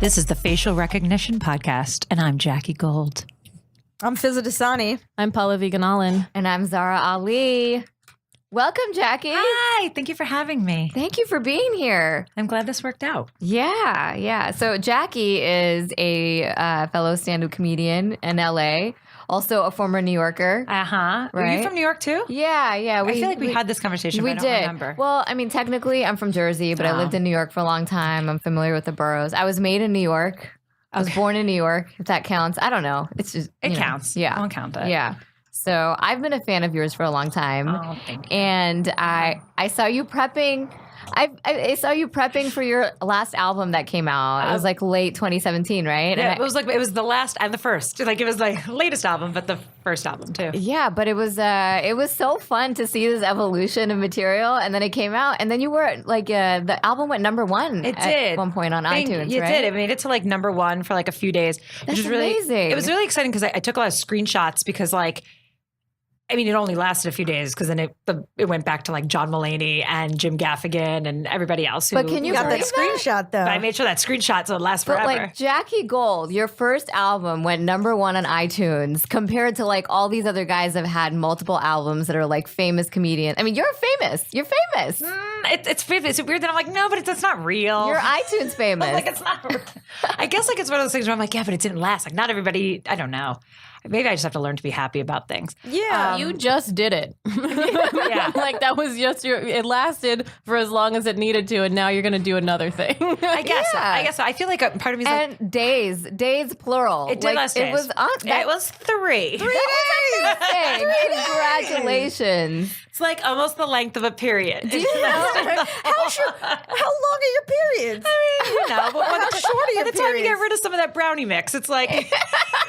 This is the Facial Recognition Podcast, and I'm Jackie Gold. I'm Fizza Dasani. I'm Paula Vegan-Allen. And I'm Zara Ali. Welcome, Jackie. Hi, thank you for having me. Thank you for being here. I'm glad this worked out. Yeah. So Jackie is a fellow stand-up comedian in LA, also a former New Yorker. Uh-huh. Were Right? you from New York too? Yeah. I feel like we had this conversation, but I don't remember. Well, I mean, technically, I'm from Jersey, but I lived in New York for a long time. I'm familiar with the boroughs. I was made in New York. I was born in New York, if that counts. I don't know. It's just It counts. Yeah. I'll count it. Yeah. So I've been a fan of yours for a long time. Oh, thank you. And I saw you prepping. I saw you prepping for your last album that came out. It was like late 2017, right? Yeah, And it was the last and the first. Like it was like latest album, but the first album too. yeah, but it was so fun to see this evolution of material, and then it came out, and then you were like the album went number one. It at did. one point on iTunes. It right? did. It made it to like number one for like a few days, which is really amazing. It was really exciting because I took a lot of screenshots because like. I mean, it only lasted a few days because then it went back to like John Mulaney and Jim Gaffigan and everybody else. But can you got that believe screenshot though? But I made sure that screenshot so it lasts But forever. like Jackie Gold, your first album went number one on iTunes compared to like all these other guys that have had multiple albums that are like famous comedians. I mean, you're famous. You're famous. It's weird that I'm like, no, but that's not real. You're iTunes famous. Like it's not. I guess like it's one of those things where I'm like, yeah, but it didn't last. Like not everybody. I don't know. Maybe I just have to learn to be happy about things. Yeah. You just did it. Yeah. Like that was just it lasted for as long as it needed to, and now you're going to do another thing. I guess. So. Yeah. I guess. So. I feel like a part of me is like, and days plural. it did like, last It days. was It was 3. Congratulations. It's like almost the length of a period. Do you know? How long are your periods? You know, but How short are your by the time you get periods? rid of some of that brownie mix, it's like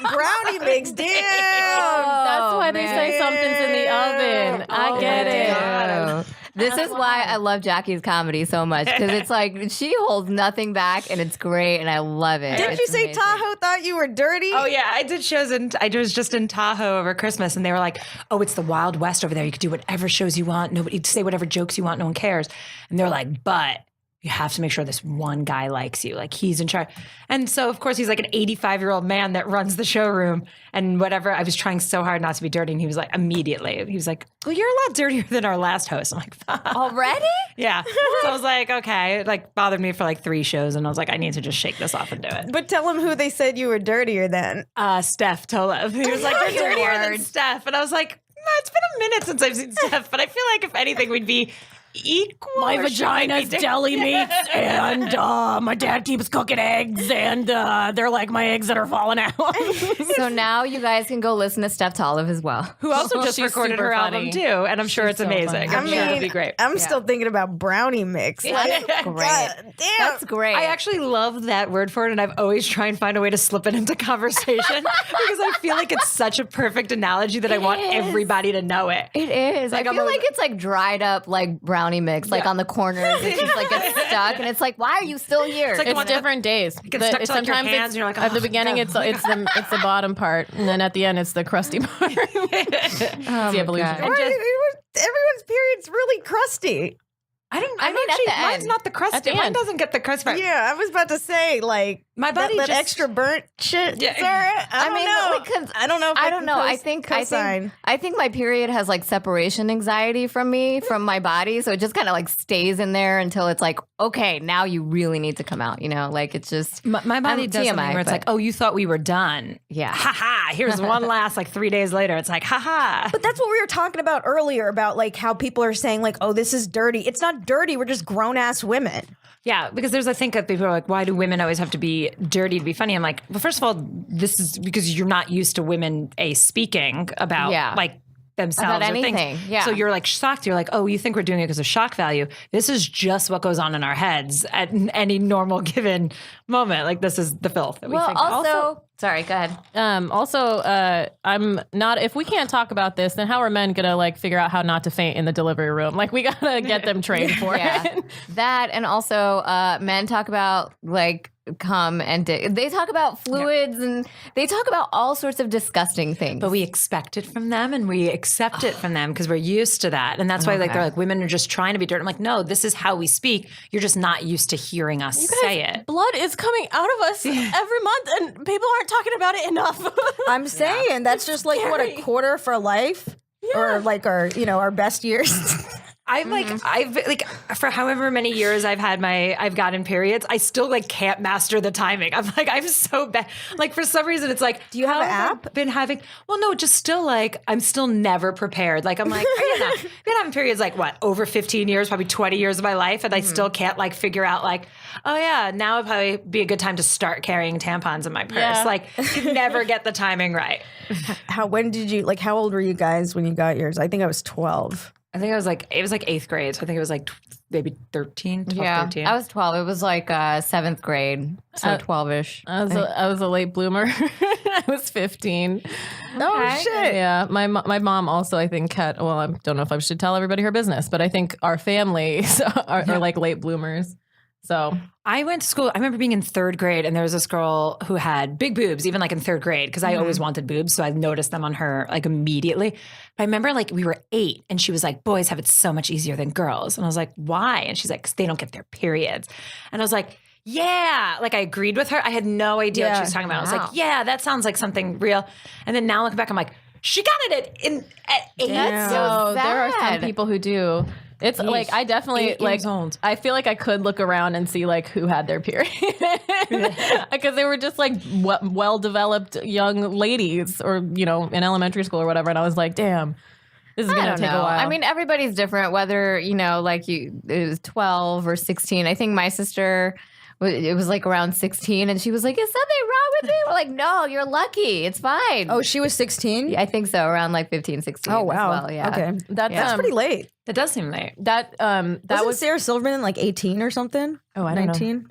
Brownie mix, damn. That's why they say something's in the oven. I get it. God. This is why I love Jackie's comedy so much, because it's like she holds nothing back and it's great and I love it. Didn't you It's say amazing. Tahoe thought you were dirty? Oh yeah, I did shows I was just in Tahoe over Christmas, and they were like, "Oh, it's the Wild West over there. You could do whatever shows you want. Nobody say whatever jokes you want. No one cares." And they're like, "But you have to make sure this one guy likes you. Like he's in charge." And so, of course, he's like an 85-year-old man that runs the showroom and whatever. I was trying so hard not to be dirty, and he was like, immediately, he was like, "Well, you're a lot dirtier than our last host." I'm like, Already? "Yeah." So I was like, "Okay." It like bothered me for like 3 shows, and I was like, "I need to just shake this off and do it." But tell them who they said you were dirtier than. Steph Tolev. He was like, "You're dirtier than Steph," and I was like, "No, it's been a minute since I've seen Steph, but I feel like if anything, we'd be equal." My or she might vagina's be deli meats, and my dad keeps cooking eggs, and they're like my eggs that are falling out. So now you guys can go listen to Steph Tolev as well. who also just She's recorded super her funny. album too, and I'm sure it's so amazing. funny. I'm sure it'll be great. I'm still thinking about brownie mix. Like, Great. God damn. That's great. I actually love that word for it, and I've always tried and find a way to slip it into conversation because I feel like it's such a perfect analogy that I want is. everybody to know it. It is. Like, I I'm feel a- like it's like dried up like brownie mix, like Yeah. on the corners. It just like gets stuck, and it's like, why are you still here? It's like It's different days. gets stuck to, like, your hands, and you're like, at the "Oh, beginning, God." it's the bottom part, and then at the end, it's the crusty part. It's Oh the my evolution. God. And Why- just- everyone's period's really crusty. I don't. I I mean, mean, at actually, the mine's end. not the crust. At the Mine end. doesn't get the crust part. Yeah, I was about to say, like, My body that just extra burnt shit. Yeah. Sarah, I don't know. because I don't know. If I don't can know. cosign. I think my period has like separation anxiety from my body, so it just kind of like stays in there until it's like, okay, now you really need to come out. You know, like it's just My body I'm does TMI, something where it's but- like, oh, you thought we were done. Yeah. Ha ha. Here's one last like 3 days later. It's like, ha ha. But that's what we were talking about earlier about like how people are saying like, oh, this is dirty. It's not dirty. We're just grown ass women. Yeah, because there's, I think that people are like, why do women always have to be dirty to be funny? I'm like, well, first of all, this is because you're not used to women speaking about Yeah. like themselves About or anything, things. yeah. So you're like shocked. You're like, oh, you think we're doing it because of shock value. This is just what goes on in our heads at any normal given moment. Like this is the filth that we well, think. also Sorry, go ahead. Also, I'm not. If we can't talk about this, then how are men gonna like figure out how not to faint in the delivery room? Like we gotta get them trained for it. That, and also men talk about like cum and they talk about fluids and they talk about all sorts of disgusting things. But we expect it from them and we accept it from them because we're used to that. And that's why like they're like, women are just trying to be dirty. I'm like, no, this is how we speak. You're just not used to hearing us say it. Blood is coming out of us every month, and people aren't talking about it enough. I'm saying that's just like what, a quarter for life, or like our our best years. I've like for however many years I've gotten periods, I still like can't master the timing. I'm so bad. Like for some reason it's like, do you have an app? Been having just still like I'm still never prepared. Like I'm like, been having periods like what, over 15 years, probably 20 years of my life, and I still can't like figure out like, oh yeah, now would probably be a good time to start carrying tampons in my purse. Yeah. Like you never get the timing right. How old were you guys when you got yours? I think I was 12. I think it was like 8th grade. So I think it was like maybe 13, 13. I was 12. It was like 7th grade. So 12-ish. I was a late bloomer. I was 15. Oh shit. Yeah, my mom also I think had. Well, I don't know if I should tell everybody her business, but I think our families are like late bloomers. So I went to school. I remember being in 3rd grade, and there was this girl who had big boobs, even like in 3rd grade, because I always wanted boobs, so I noticed them on her like immediately. But I remember like we were 8, and she was like, "Boys have it so much easier than girls," and I was like, "Why?" And she's like, "'Cause they don't get their periods," and I was like, "Yeah," like I agreed with her. I had no idea what she was talking about. I was like, "Yeah, that sounds like something real." And then now looking back, I'm like, "She got it at 8." That's so sad. There are some people who do. It's like I definitely 8 like years old. I feel like I could look around and see like who had their period because they were just like well-developed young ladies or in elementary school or whatever, and I was like, damn, this is gonna take a while. I mean, everybody's different, whether like it was 12 or 16. I think my sister, it was like around 16, and she was like, "Is something wrong with me?" We're like, "No, you're lucky. It's fine." Oh, she was 16? I think so, around like 15, 16. Oh, wow. As well, yeah. Okay. That's pretty late. That does seem late. that was Sarah Silverman like 18 or something? Oh, I don't know. 19?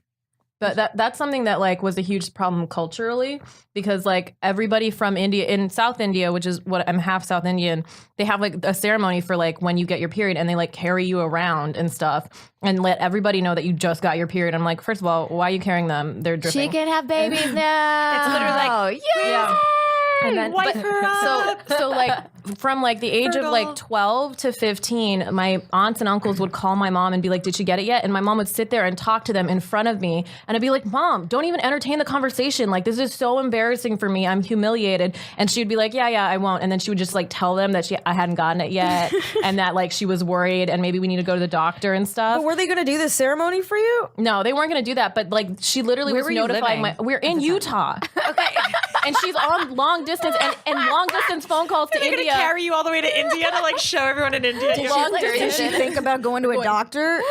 But that's something that like was a huge problem culturally, because like everybody from India, in South India, which is what I'm half South Indian, they have like a ceremony for like when you get your period, and they like carry you around and stuff and let everybody know that you just got your period. I'm like, first of all, why are you carrying them? They're dripping. She can have babies now. It's literally like, Yeah. And then, wipe her up. So like from like the age of like 12 to 15, my aunts and uncles would call my mom and be like, "Did she get it yet?" And my mom would sit there and talk to them in front of me, and I'd be like, "Mom, don't even entertain the conversation. Like, this is so embarrassing for me. I'm humiliated." And she'd be like, "Yeah, I won't." And then she would just like tell them that I hadn't gotten it yet, and that like she was worried, and maybe we need to go to the doctor and stuff. But were they going to do this ceremony for you? No, they weren't going to do that. But like, she literally Where was were you notifying living we're in Utah. Okay. And she's on long distance and long distance phone calls to They're India. gonna carry you all the way to India to like show everyone in India. Did she think about going to a doctor?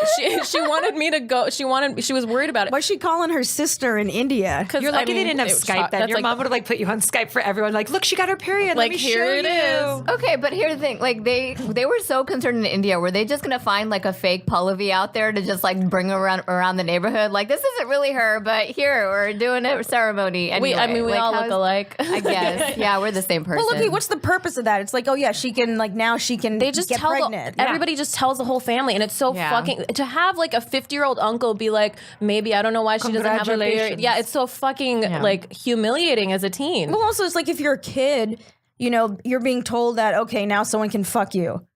She wanted me to go. She was worried about it. Why's she calling her sister in India? You're lucky they didn't have Skype then. Your mom would have like put you on Skype for everyone. Like, look, she got her period. Like, Let me here show it you. is. Okay, but here's the thing. Like they were so concerned in India. Were they just gonna find like a fake Pallavi out there to just like bring around the neighborhood? Like, this isn't really her, but here we're doing a ceremony. Anyway. We all look alike. I guess. Yeah, we're the same person. Well, look, what's the purpose of that? It's like, oh yeah, she can now she can They just get tell pregnant. everybody just tells the whole family, and it's so fucking to have like a 50-year-old uncle be like, maybe I don't know why she doesn't have her period. Yeah, it's so fucking like humiliating as a teen. Well, also it's like if you're a kid, you're being told that okay, now someone can fuck you.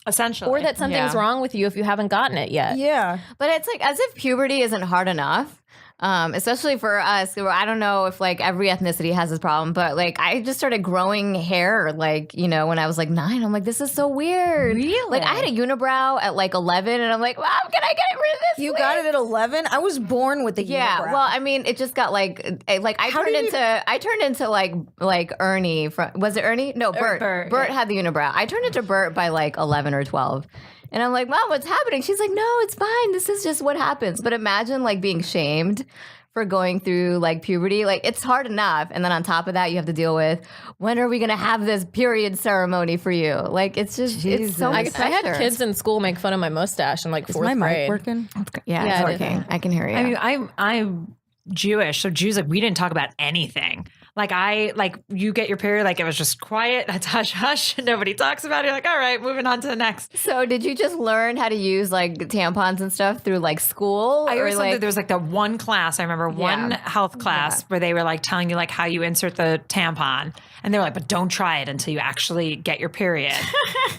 Essentially. Or that something's wrong with you if you haven't gotten it yet. Yeah. But it's like as if puberty isn't hard enough. Especially for us, I don't know if like every ethnicity has this problem, but like I just started growing hair like, when I was like 9. I'm like, this is so weird. Really? Like I had a unibrow at like 11 and I'm like, wow, can I get rid of this? You wig? got it at 11? I was born with the Yeah, unibrow. well, I mean, it just got like I turned into like Ernie from, was it Ernie? No, Bert. Bert had the unibrow. I turned into Bert by like 11 or 12. And I'm like, Mom, what's happening? She's like, no, it's fine. This is just what happens. But imagine like being shamed for going through like puberty. Like it's hard enough. And then on top of that, you have to deal with, when are we going to have this period ceremony for you? Like it's just, it's so much I had pressure. kids in school make fun of my mustache in like 4th Is my grade. mic working? Yeah, Yeah, it's working. I can hear you. I mean, I'm Jewish, so Jews, like, we didn't talk about anything. You get your period, like it was just quiet. That's hush hush. Nobody talks about it. You're like, all right, moving on to the next. So did you just learn how to use like tampons and stuff through like school? I always thought that there was like the one class. I remember one health class where they were like telling you like how you insert the tampon, and they were like, but don't try it until you actually get your period.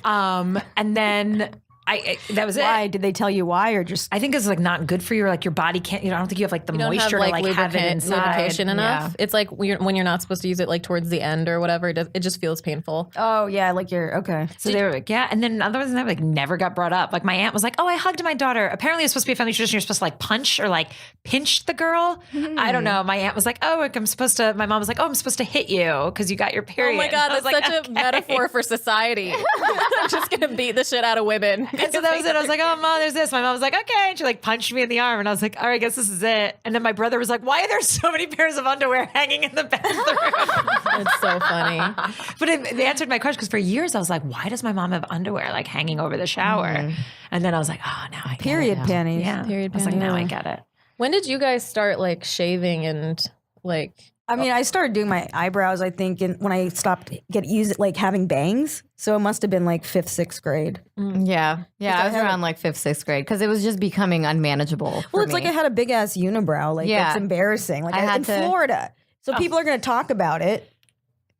And then that was Why? it. Did they tell you why or just? I think it's like not good for you. Or like your body can't. I don't think you have like the moisture to like have it inside. lubrication enough. It's like when you're not supposed to use it like towards the end or whatever. It just feels painful. Oh yeah, like you're okay. So they were like, yeah. And then other than that, like never got brought up. Like my aunt was like, oh, I hugged my daughter. Apparently it's supposed to be a family tradition. You're supposed to like punch or like pinch the girl. I don't know. My aunt was like, oh, my mom was like, oh, I'm supposed to hit you because you got your period. Oh my God, that's like, such a metaphor for society. I'm just going to beat the shit out of women. And so that was it. I was like, oh, Mom, there's this. My mom was like, okay. And she like punched me in the arm. And I was like, all right, I guess this is it. And then my brother was like, why are there so many pairs of underwear hanging in the bathroom? It's so funny. But they answered my question because for years I was like, why does my mom have underwear like hanging over the shower? And then I was like, oh, now I get Period it. panties. Yeah. Period I was like, panties. now I get it. When did you guys start like shaving and like... I mean, I started doing my eyebrows, I think, when I stopped having bangs. So it must have been like 5th, 6th grade. Yeah. I was around like 5th, 6th grade because it was just becoming unmanageable. Well, it's like I had a big ass unibrow. Like, Yeah. it's embarrassing. Like, I had in to- Florida. So people are going to talk about it.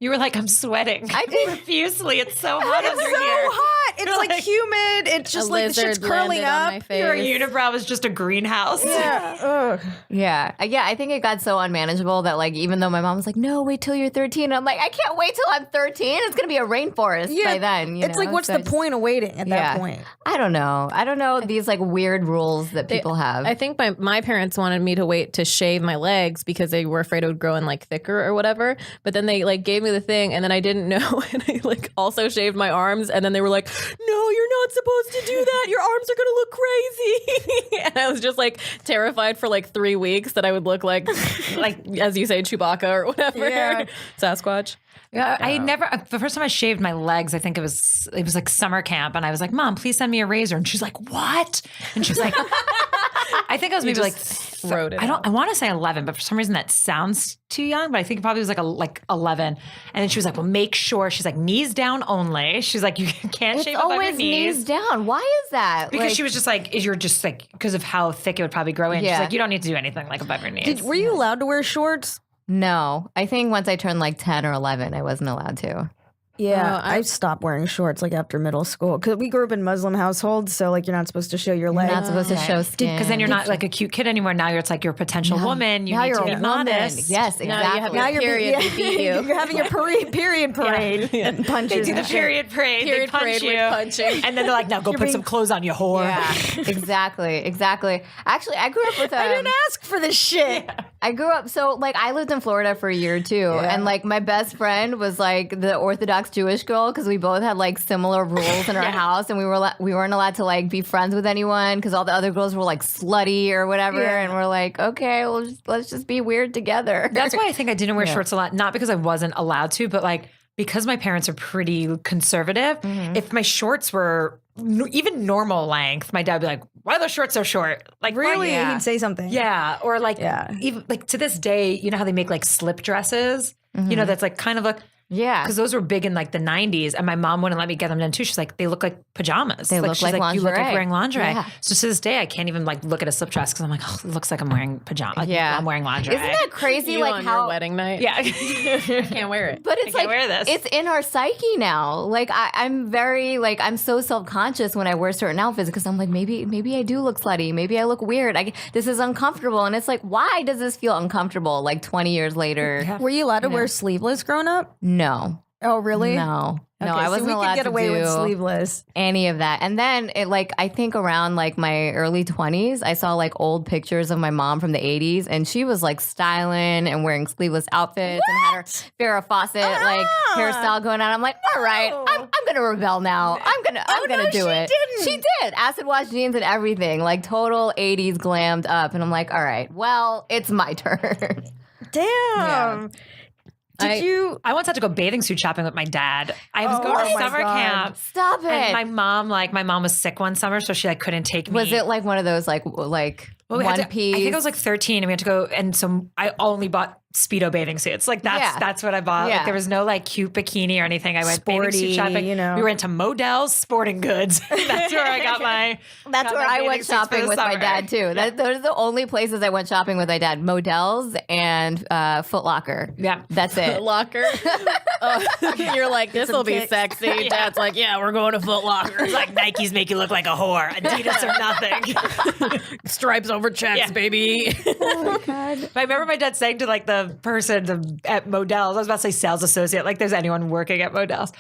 You were like, I'm sweating. I did. Profusely. It's so hot It's under so here. hot. It's You're like like- humid. It's just a like the shit's lizard curling landed on up. my face. Your unibrow was just a greenhouse. Yeah. Ugh. Yeah. I think it got so unmanageable that like even though my mom was like, no, wait till you're 13. I'm like, I can't wait till I'm 13. It's gonna be a rainforest by then. It's like, what's So the I just- point of waiting at that point? I don't know these like weird rules that people have. I think my parents wanted me to wait to shave my legs because they were afraid it would grow in like thicker or whatever. But then they like gave me the thing and then I didn't know and I like also shaved my arms and then they were like, no, you're not supposed to do that. Your arms are gonna look crazy. And I was just like terrified for like 3 weeks that I would look like as you say, Chewbacca or whatever. Yeah. Sasquatch. Yeah, I never. The first time I shaved my legs, I think it was like summer camp, and I was like, "Mom, please send me a razor." And she's like, "What?" And she's like, "I think I was maybe like wrote it I want to say 11, but for some reason that sounds too young. But I think it probably was like 11." And then she was like, "Well, make sure." She's like, "Knees down only." She's like, "You can't it's shave above your always knees." knees down. Why is that? Because Like, she was just like, "You're just like because of how thick it would probably grow in." Yeah. She's like, "You don't need to do anything like above your knees." Were you allowed to wear shorts? no. I think once I turned like 10 or 11, I wasn't allowed to. Yeah, Oh, I stopped wearing shorts like after middle school because we grew up in Muslim households, so like you're not supposed to show your legs. Not supposed to show skin. Because then you're not like a cute kid anymore. Now it's like you're a potential woman. You now need you're to be a woman. modest. Yes, exactly. Now you have Now your period. They beat you. You're having a period parade and punches. They do the and shit. period parade. Period they punch parade you. with punching. And then they're like, now go put some clothes on, you whore. Yeah, exactly. Actually, I grew up with I didn't ask for this shit. I grew up, so like I lived in Florida for a year too, and like my best friend was like the Orthodox Jewish girl because we both had like similar rules in our house, and we weren't allowed to like be friends with anyone because all the other girls were like slutty or whatever, and we're like, okay, well let's just be weird together. That's why I think I didn't wear shorts a lot. Not because I wasn't allowed to, but like because my parents are pretty conservative. If my shorts were even normal length, my dad would be like, why are those shorts so short? Like, Really? why- He'd say something. Yeah. Or like, Yeah. even like to this day, you know how they make like slip dresses? You know, that's like kind of a, Yeah, because those were big in like the 90s, and my mom wouldn't let me get them done too. She's like, they look like pajamas. They look she's like you look like lingerie. wearing lingerie. Yeah. So to this day, I can't even like look at a slip dress because I'm like, oh, it looks like I'm wearing pajamas. Like, Yeah. I'm wearing lingerie. isn't that crazy? You like on how your wedding night. Yeah. Can't wear it. But it's can't like wear this. it's in our psyche now. Like I'm very like I'm so self-conscious when I wear certain outfits because I'm like maybe I do look slutty. Maybe I look weird. This is uncomfortable, and it's like why does this feel uncomfortable? Like 20 years later, Were you allowed to wear sleeveless growing up? no, Oh, really? no, Okay, I so wasn't we allowed could get to away do with sleeveless. any of that. And then it like I think around like my early 20s, I saw like old pictures of my mom from the 80s, and she was like styling and wearing sleeveless outfits and had her Farrah Fawcett like hairstyle going on. I'm like, all right, I'm gonna rebel now. I'm gonna do it. She did acid wash jeans and everything, like total 80s glammed up. And I'm like, all right, well, it's my turn. Damn. Did you? I once had to go bathing suit shopping with my dad. I was going to oh my summer God. camp. Stop it. And my mom was sick one summer, so she like couldn't take me. Was it like one of those like Well, we had one to- piece? I think I was like 13 and we had to go. And so I only bought Speedo bathing suits. Like that's what I bought. Yeah. Like there was no like cute bikini or anything. I went bathing suit Sporty, shopping. you know. We went to Modell's Sporting Goods. That's where I got my. That's where I went shopping with my dad too. Those are the only places I went shopping with my dad: Modell's and Foot Locker. Yeah, that's it. Locker. You're like, this will be sexy. Dad's like, yeah, we're going to Foot Locker. It's like Nikes make you look like a whore. Adidas or nothing. Stripes over checks, baby. Oh God! But I remember my dad saying to like the person at Modell's, I was about to say sales associate, like there's anyone working at Modell's.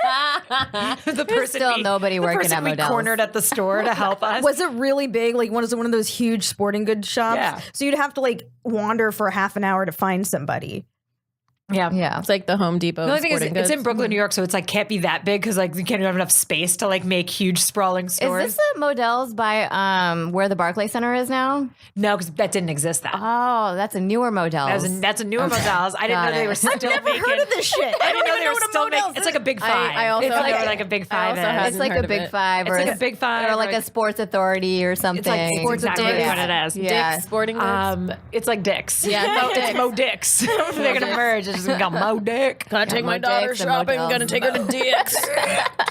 The person still nobody working at we Modell's. cornered at the store to help us. Was it really big? Like, was it one of those huge sporting goods shops? Yeah. So you'd have to like wander for half an hour to find somebody. Yeah. It's like the Home Depot. The only thing is, Sporting it's in Goods. Brooklyn, New York, so it's like can't be that big because like you can't have enough space to like make huge sprawling stores. Is this the Modell's by where the Barclay Center is now? No, because that didn't exist then. Oh, that's a newer Modell's. That's a newer Modell's. I didn't know they were still making. I've never heard of this shit. I didn't know they were still making. It's like a Big Five. I also it's have- like a Big Five. also is. have- It's like heard a of Big it. Five, or It's like a Big Five, or like a Sports Authority or something. It's like Sports Exactly Authority. what What it is. Yeah. Dick's Sporting Goods. It's like Dick's. Yeah, no, Dick's. it's Mo Dick's. They're gonna merge. It's just gonna go Mo Dick. Gonna take my Mo daughter Dick's and shopping. Modell's. Gonna take her to Dick's.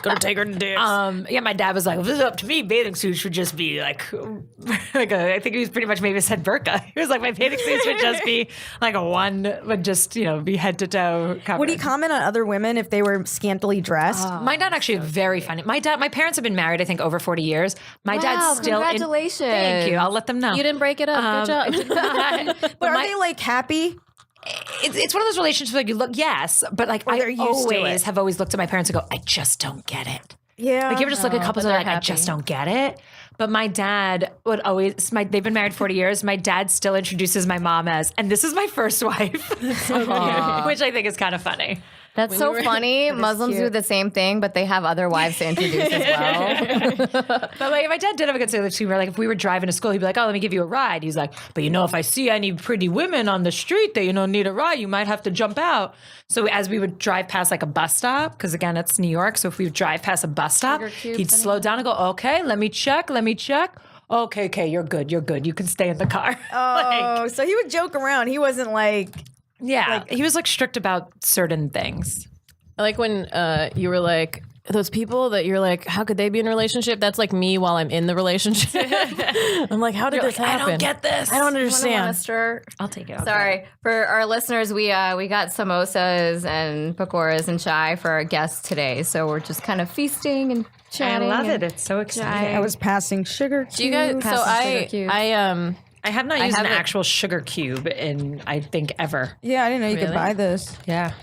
Gonna take her to Dick's. Yeah, my dad was like, if this is up to me, bathing suits should just be like I think he was pretty much maybe said burqa. He was like, my bathing suits would just be like would just, be head to toe covered. Would he comment on other women if they were scantily dressed? My dad actually very funny. My parents have been married, I think, over 40 years. My dad's still congratulations. Thank you. I'll let them know. You didn't break it up. Good job. But are they like happy? It's one of those relationships like you look, yes, but like Or I they're used to it. have always looked at my parents and go, I just don't get it. Yeah. Like you ever just look at couples but and are they're like, I happy. just don't get it. But my dad would always, they've been married 40 years. My dad still introduces my mom as, and this is my first wife, which I think is kind of funny. That's so funny. Muslims do cute. the same thing, but they have other wives to introduce as well. But like my dad did have a good say between where like if we were driving to school, he'd be like, oh, let me give you a ride. He's like, but if I see any pretty women on the street that, need a ride, you might have to jump out. So as we would drive past like a bus stop, because again, it's New York. So if we would drive past a bus stop, he'd slow down and go, okay, let me check. Okay, you're good. You can stay in the car. Oh, so he would joke around. He wasn't like. Yeah, he was like strict about certain things. I like when you were like, those people that you're like, how could they be in a relationship? That's like me while I'm in the relationship. I'm like, how did this happen? I don't get this. I don't understand. I'll take it. Sorry. For our listeners, we got samosas and pakoras and chai for our guests today. So we're just kind of feasting and I chatting. love and it. It's so exciting. I was passing sugar. Do you guys? So I have not used an haven't- actual sugar cube in I think ever. Yeah, I didn't know you could Really? buy this. Yeah.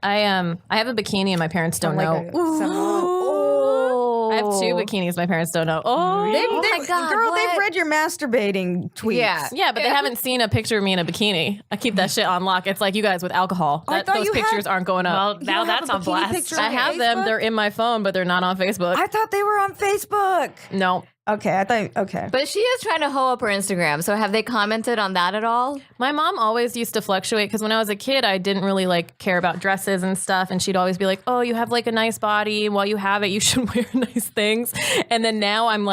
I have a bikini and my parents don't know. I have two bikinis my parents don't know. Oh, my God, girl, what? they've read your masturbating tweets. Yeah. yeah, but they haven't seen a picture of me in a bikini. I keep that shit on lock. It's like you guys with alcohol. I thought Those you had- pictures aren't going up. Well, now don't have that's a on bikini blast. picture? I have them. Facebook? They're in my phone, but they're not on Facebook. I thought they were on Facebook. No. Okay, okay. But she is trying to hoe up her Instagram. So have they commented on that at all? My mom always used to fluctuate because when I was a kid, I didn't really like care about dresses and stuff. And she'd always be like, oh, you have like a nice body. And while you have it, you should wear nice things. And then now I'm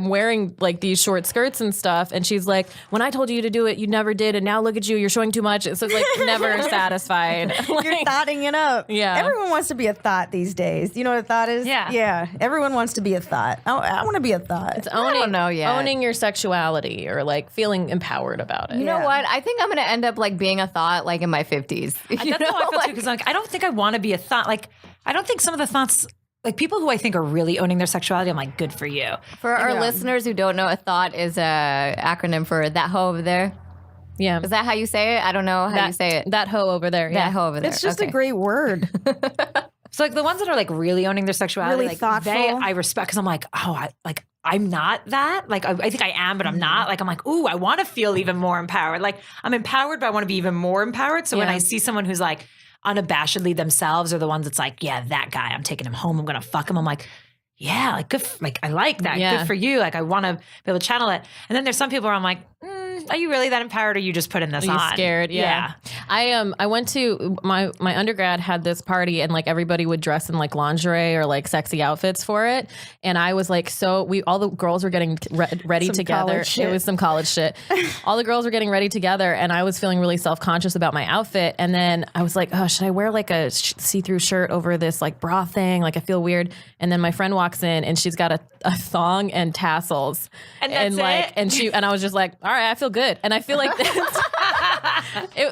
wearing like these short skirts and stuff. And she's like, when I told you to do it, you never did. And now look at you, you're showing too much. So it's like never satisfied. You're thoughting it up. Yeah. Everyone wants to be a thought these days. You know what a thought is? Yeah. Yeah. Everyone wants to be a thought. I want to be a thought. It's owning, don't know yet. owning your sexuality or like feeling empowered about it. You know what? I think I'm going to end up like being a thought like in my 50s. That's how I feel too, because like I don't think I want to be a thought. Like I don't think some of the thoughts, like people who I think are really owning their sexuality, I'm like, good for you. For our listeners who don't know, a thought is a acronym for that hoe over there. Yeah. Is that how you say it? I don't know how you say it. That hoe over there. Yeah. That hoe over there. It's just Okay. a great word. So like the ones that are like really owning their sexuality, Really like thoughtful. I respect because I'm like, I'm not that. Like I think I am, but I'm not. Like I'm like, ooh, I want to feel even more empowered. Like I'm empowered, but I want to be even more empowered. So when Yeah. I see someone who's like unabashedly themselves, or the ones that's like, yeah, that guy, I'm taking him home, I'm gonna fuck him. I'm like, yeah, like good. Like I like that. Yeah. Good for you. Like I want to be able to channel it. And then there's some people where I'm like, are you really that empowered, or you just putting this Are you on? scared? Yeah. I went to my undergrad had this party, and like everybody would dress in like lingerie or like sexy outfits for it, and I was like, all the girls were getting ready Some together. college shit. It was some college shit. All the girls were getting ready together, and I was feeling really self-conscious about my outfit. And then I was like, oh, should I wear like a see-through shirt over this like bra thing? Like I feel weird. And then my friend walks in, and she's got a thong and tassels, And that's it? And I was just like, all right, I feel good. And I feel like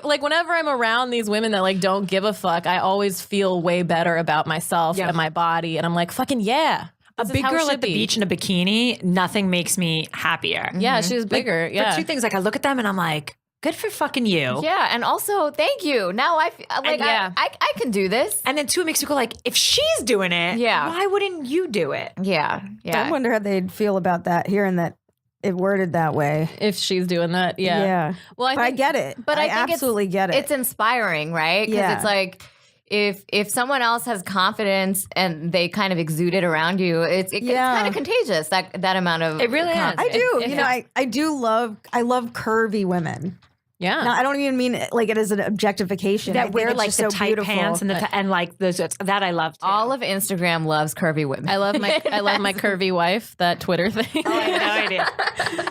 like whenever I'm around these women that like don't give a fuck, I always feel way better about myself and my body. And I'm like, fucking yeah. A big girl at the beach in a bikini, nothing makes me happier. Yeah, she was bigger. For two things, like I look at them and I'm like, good for fucking you. Yeah, and also thank you. Now I feel like I can do this. And then two, it makes me go like, if she's doing it, why wouldn't you do it? Yeah. I wonder how they'd feel about that, hearing that it worded that way. If she's doing that, yeah. Well, I get it. But I think absolutely get it. It's inspiring, right? Because it's like if someone else has confidence and they kind of exude it around you, it's kind of contagious. That amount of it really is. I do. I love curvy women. Yeah. Now, I don't even mean like it as an objectification. That wear like the tight pants and and like those that I love too. All of Instagram loves curvy women. I love my curvy wife, that Twitter thing. Oh, I have no idea.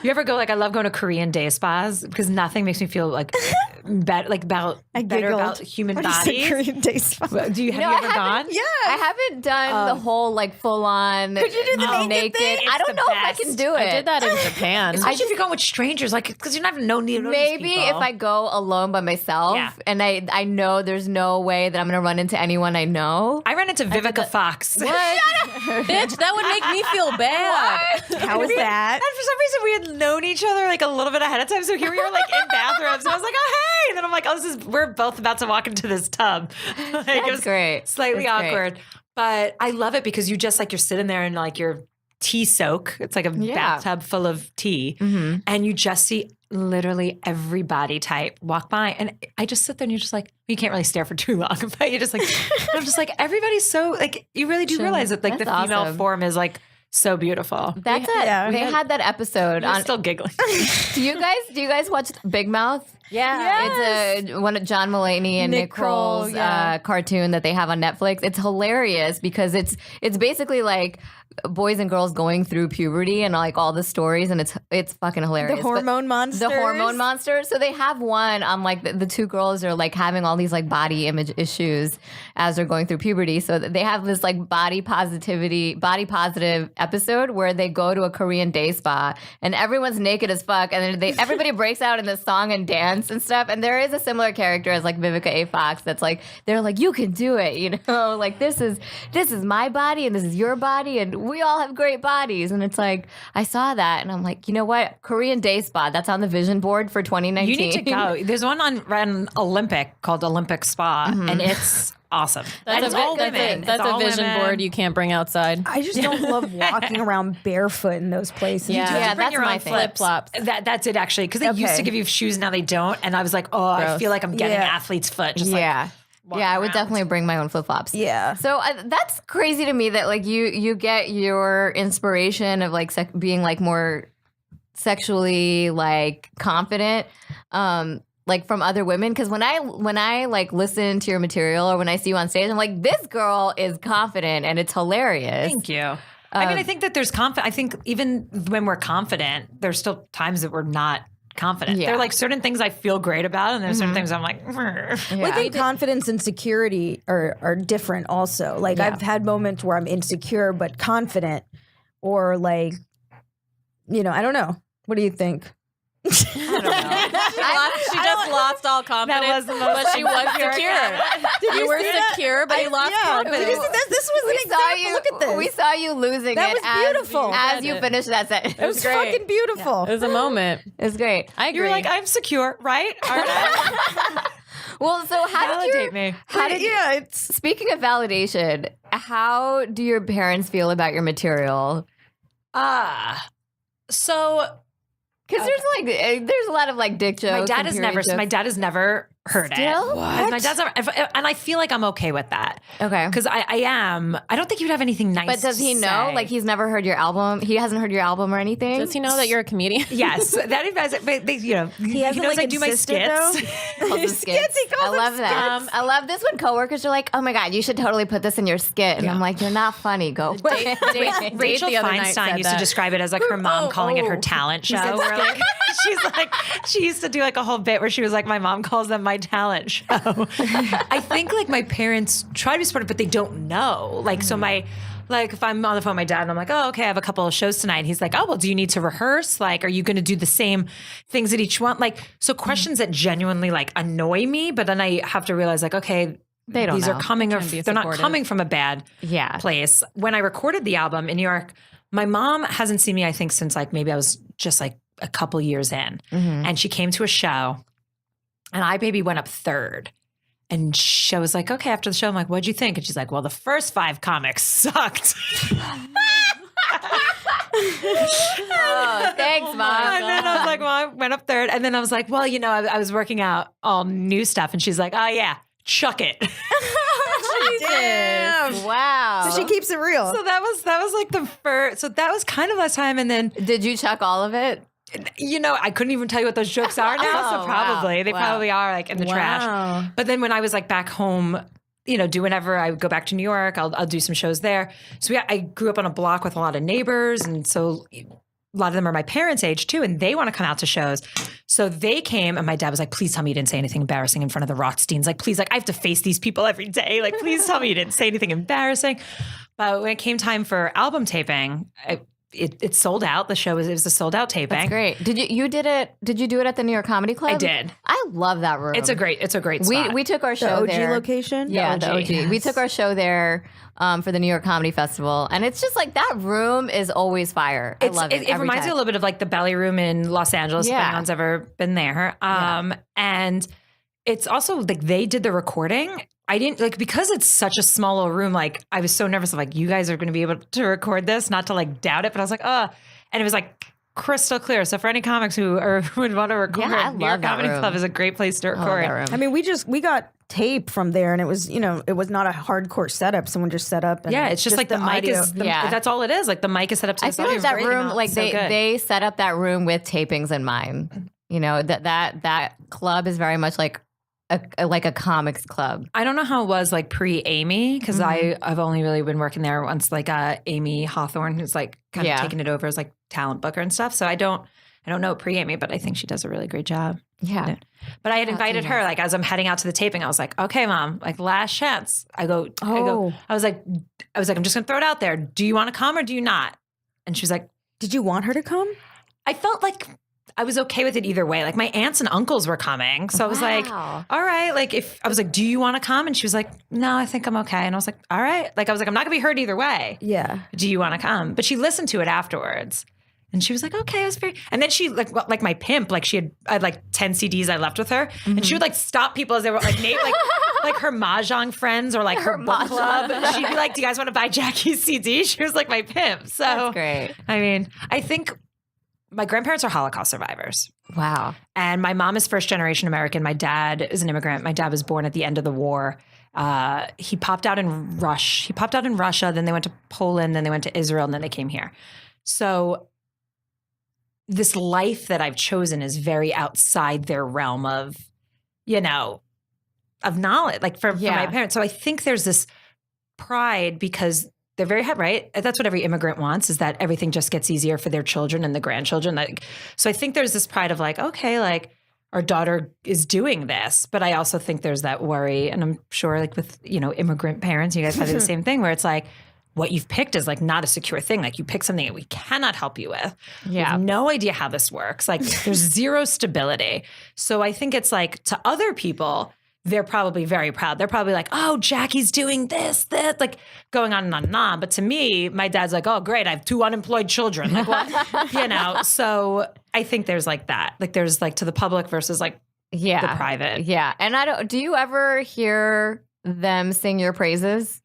You ever go like I love going to Korean day spas because nothing makes me feel like better about human bodies. Korean day spa. Have you ever gone? Yeah. I haven't done the whole like full on. Could you do the naked thing? I don't know if I can do it. I did that in Japan. Especially if you're going with strangers, like because you have no need. Maybe if I go alone by myself and I know there's no way that I'm going to run into anyone I know. I ran into Vivica Fox. What? Bitch, that would make me feel bad. How was that? And for some reason, we had known each other like a little bit ahead of time. So here we are, like in bathrooms. And I was like, "Oh hey!" And then I'm like, "Oh, we're both about to walk into this tub." Like, it was great. Slightly That's awkward, but I love it because you just like you're sitting there and like your tea soak. It's like a bathtub full of tea, and you just see literally every body type walk by, and I just sit there and you're just like, you can't really stare for too long, but you're just like, I'm just like, everybody's so like, you really do realize that like the female form is like so beautiful. That's it. Yeah. They had that episode I'm on. still giggling. Do you guys watch Big Mouth? Yeah. It's one of John Mulaney and Nick Kroll's cartoon that they have on Netflix. It's hilarious because it's basically like boys and girls going through puberty and like all the stories, and it's fucking hilarious. The hormone monsters. The hormone monsters. So they have one on like the two girls are like having all these like body image issues as they're going through puberty. So they have this like body positive episode where they go to a Korean day spa and everyone's naked as fuck, and then everybody breaks out in this song and dance and stuff. And there is a similar character as like Vivica A. Fox that's like, they're like, you can do it, you know, like this is my body and this is your body and we all have great bodies. And it's like, I saw that and I'm like, you know what? Korean day spa, that's on the vision board for 2019. You need to go. There's one on Olympic called Olympic Spa, and it's awesome. That's a vision board you can't bring outside. I just don't love walking around barefoot in those places. Yeah, bring that's your my own thing. Flip-flops. That's it actually, because they used to give you shoes, now they don't, and I was like, oh, I feel like I'm getting athlete's foot. Just yeah, I would definitely bring my own flip flops. Yeah. So that's crazy to me that like you get your inspiration of like being like more sexually like confident. Like from other women, because when I like listen to your material or when I see you on stage, I'm like, this girl is confident and it's hilarious. Thank you. I mean, I think that there's confidence. I think even when we're confident, there's still times that we're not confident. Yeah. There are like certain things I feel great about, and there's certain things I'm like, Well, I think confidence and security are different also. Like I've had moments where I'm insecure but confident, or like, you know, I don't know. What do you think? I don't know. She just lost all confidence, but she was secure. You were secure, but you lost confidence. This was an example. Look at this. We saw you losing That it was beautiful. as you finished that sentence. It was fucking beautiful. It was a moment. It was great. I agree. you're like, I'm secure, right? Aren't I? Well, so how did Validate me. It's speaking of validation, how do your parents feel about your material? So Because there's a lot of like dick jokes. my dad has never heard Still? it. What? My dad's never, and I feel like I'm okay with that. Okay. Because I don't think he would have anything nice But does he to know? say. Like he's never heard your album? He hasn't heard your album or anything? Does he know that you're a comedian? Yes, that advises. But he hasn't, knows like, I do my insisted, skits. Calls them skits. I love that. I love this when coworkers are like, "Oh my god, you should totally put this in your skit," and I'm like, "You're not funny. Go." Rachel the other night Feinstein said used to that. describe it as like her mom calling it her talent show. Where like she's like she used to do like a whole bit where she was like, my mom calls them my talent show. I think like my parents try to be supportive, but they don't know. Like so like if I'm on the phone with my dad and I'm like, oh, okay, I have a couple of shows tonight. He's like, oh, well, do you need to rehearse? Like, are you going to do the same things at each one? Like, so questions that genuinely like annoy me, but then I have to realize like, okay, They don't these know. are coming, or be they're not supportive. coming from a bad place. When I recorded the album in New York, my mom hasn't seen me, I think, since like maybe I was just like a couple years in. And she came to a show and I maybe went up third. And she was like, okay, after the show, I'm like, what'd you think? And she's like, well, the first 5 comics sucked. Oh, thanks, Mom. And then I was like, well, I went up third. And then I was like, well, you know, I was working out all new stuff. And she's like, oh, yeah, chuck it. Damn. Wow. So she keeps it real. So that was like the first. So that was kind of last time. And then, Did you chuck all of it? you know, I couldn't even tell you what those jokes are now. Oh, So probably wow. they probably are like in the trash. But then when I was like back home, you know, do whenever I would go back to New York, I'll do some shows there. So I grew up on a block with a lot of neighbors, and so a lot of them are my parents' age too, and they want to come out to shows. So they came, and my dad was like, "Please tell me you didn't say anything embarrassing in front of the Rothsteins. Like, please, like I have to face these people every day. Like, please tell me you didn't say anything embarrassing." But when it came time for album taping, it sold out. The show was a sold out taping. That's great. Did you do it at the New York Comedy Club? I did. I love that room. It's a great spot. We took our The show OG there. location? Yeah, the OG. OG. We took our show there for the New York Comedy Festival, and it's just like that room is always fire. I love it. It reminds me a little bit of like the Belly Room in Los Angeles. If Yeah. anyone's ever been there. And it's also like they did the recording. I didn't like, because it's such a small little room. Like I was so nervous of like, you guys are going to be able to record this, not to like doubt it, but I was like, and it was like crystal clear. So for any comics who would want to record, I New York love that Comedy room. Club is a great place to I love record. that room. I mean, we got tape from there, and it was, you know, it was not a hardcore setup. Someone just set up. And Yeah, it's just like the mic audio. is. Yeah. That's all it is. Like the mic is set up to I this feel audio. like that Great room, amount. like So good. they set up that room with tapings in mind. You know, that club is very much like a comics club. I don't know how it was like pre-Amy, because I've only really been working there once, like Amy Hawthorne, who's like kind of taking it over as like talent booker and stuff. So I don't know pre-Amy, but I think she does a really great job. Yeah. But I had invited her, like as I'm heading out to the taping, I was like, okay, Mom, like last chance. I was like, I'm just gonna throw it out there. Do you want to come or do you not? And she was like, Did you want her to come? I felt like I was okay with it either way. Like my aunts and uncles were coming. So I was like, Wow. all right. Like if I was like, do you want to come? And she was like, no, I think I'm okay. And I was like, all right. Like I was like, I'm not gonna be hurt either way. Yeah. Do you want to come? But she listened to it afterwards. And she was like, okay, it was very, and then she like my pimp, like I had like 10 CDs I left with her, and she would like stop people as they were like like her mahjong friends or like her book club. She'd be like, do you guys want to buy Jackie's CD? She was like my pimp. So That's great. I mean, I think my grandparents are Holocaust survivors. Wow. And my mom is first generation American. My dad is an immigrant. My dad was born at the end of the war. He popped out in Russia, then they went to Poland, then they went to Israel, and then they came here. So this life that I've chosen is very outside their realm of, you know, of knowledge, like for my parents. So I think there's this pride because they're very right. That's what every immigrant wants, is that everything just gets easier for their children and the grandchildren. Like, so I think there's this pride of like, okay, like our daughter is doing this, but I also think there's that worry, and I'm sure like with, you know, immigrant parents, you guys probably the same thing, where it's like, what you've picked is like not a secure thing. Like you pick something that we cannot help you with. We have no idea how this works. Like there's zero stability. So I think it's like to other people, they're probably very proud. They're probably like, oh, Jackie's doing this, like going on and on and on. But to me, my dad's like, oh, great, I have 2 unemployed children. Like, what? You know, so I think there's like that. Like there's like to the public versus like the private. Yeah. And do you ever hear them sing your praises?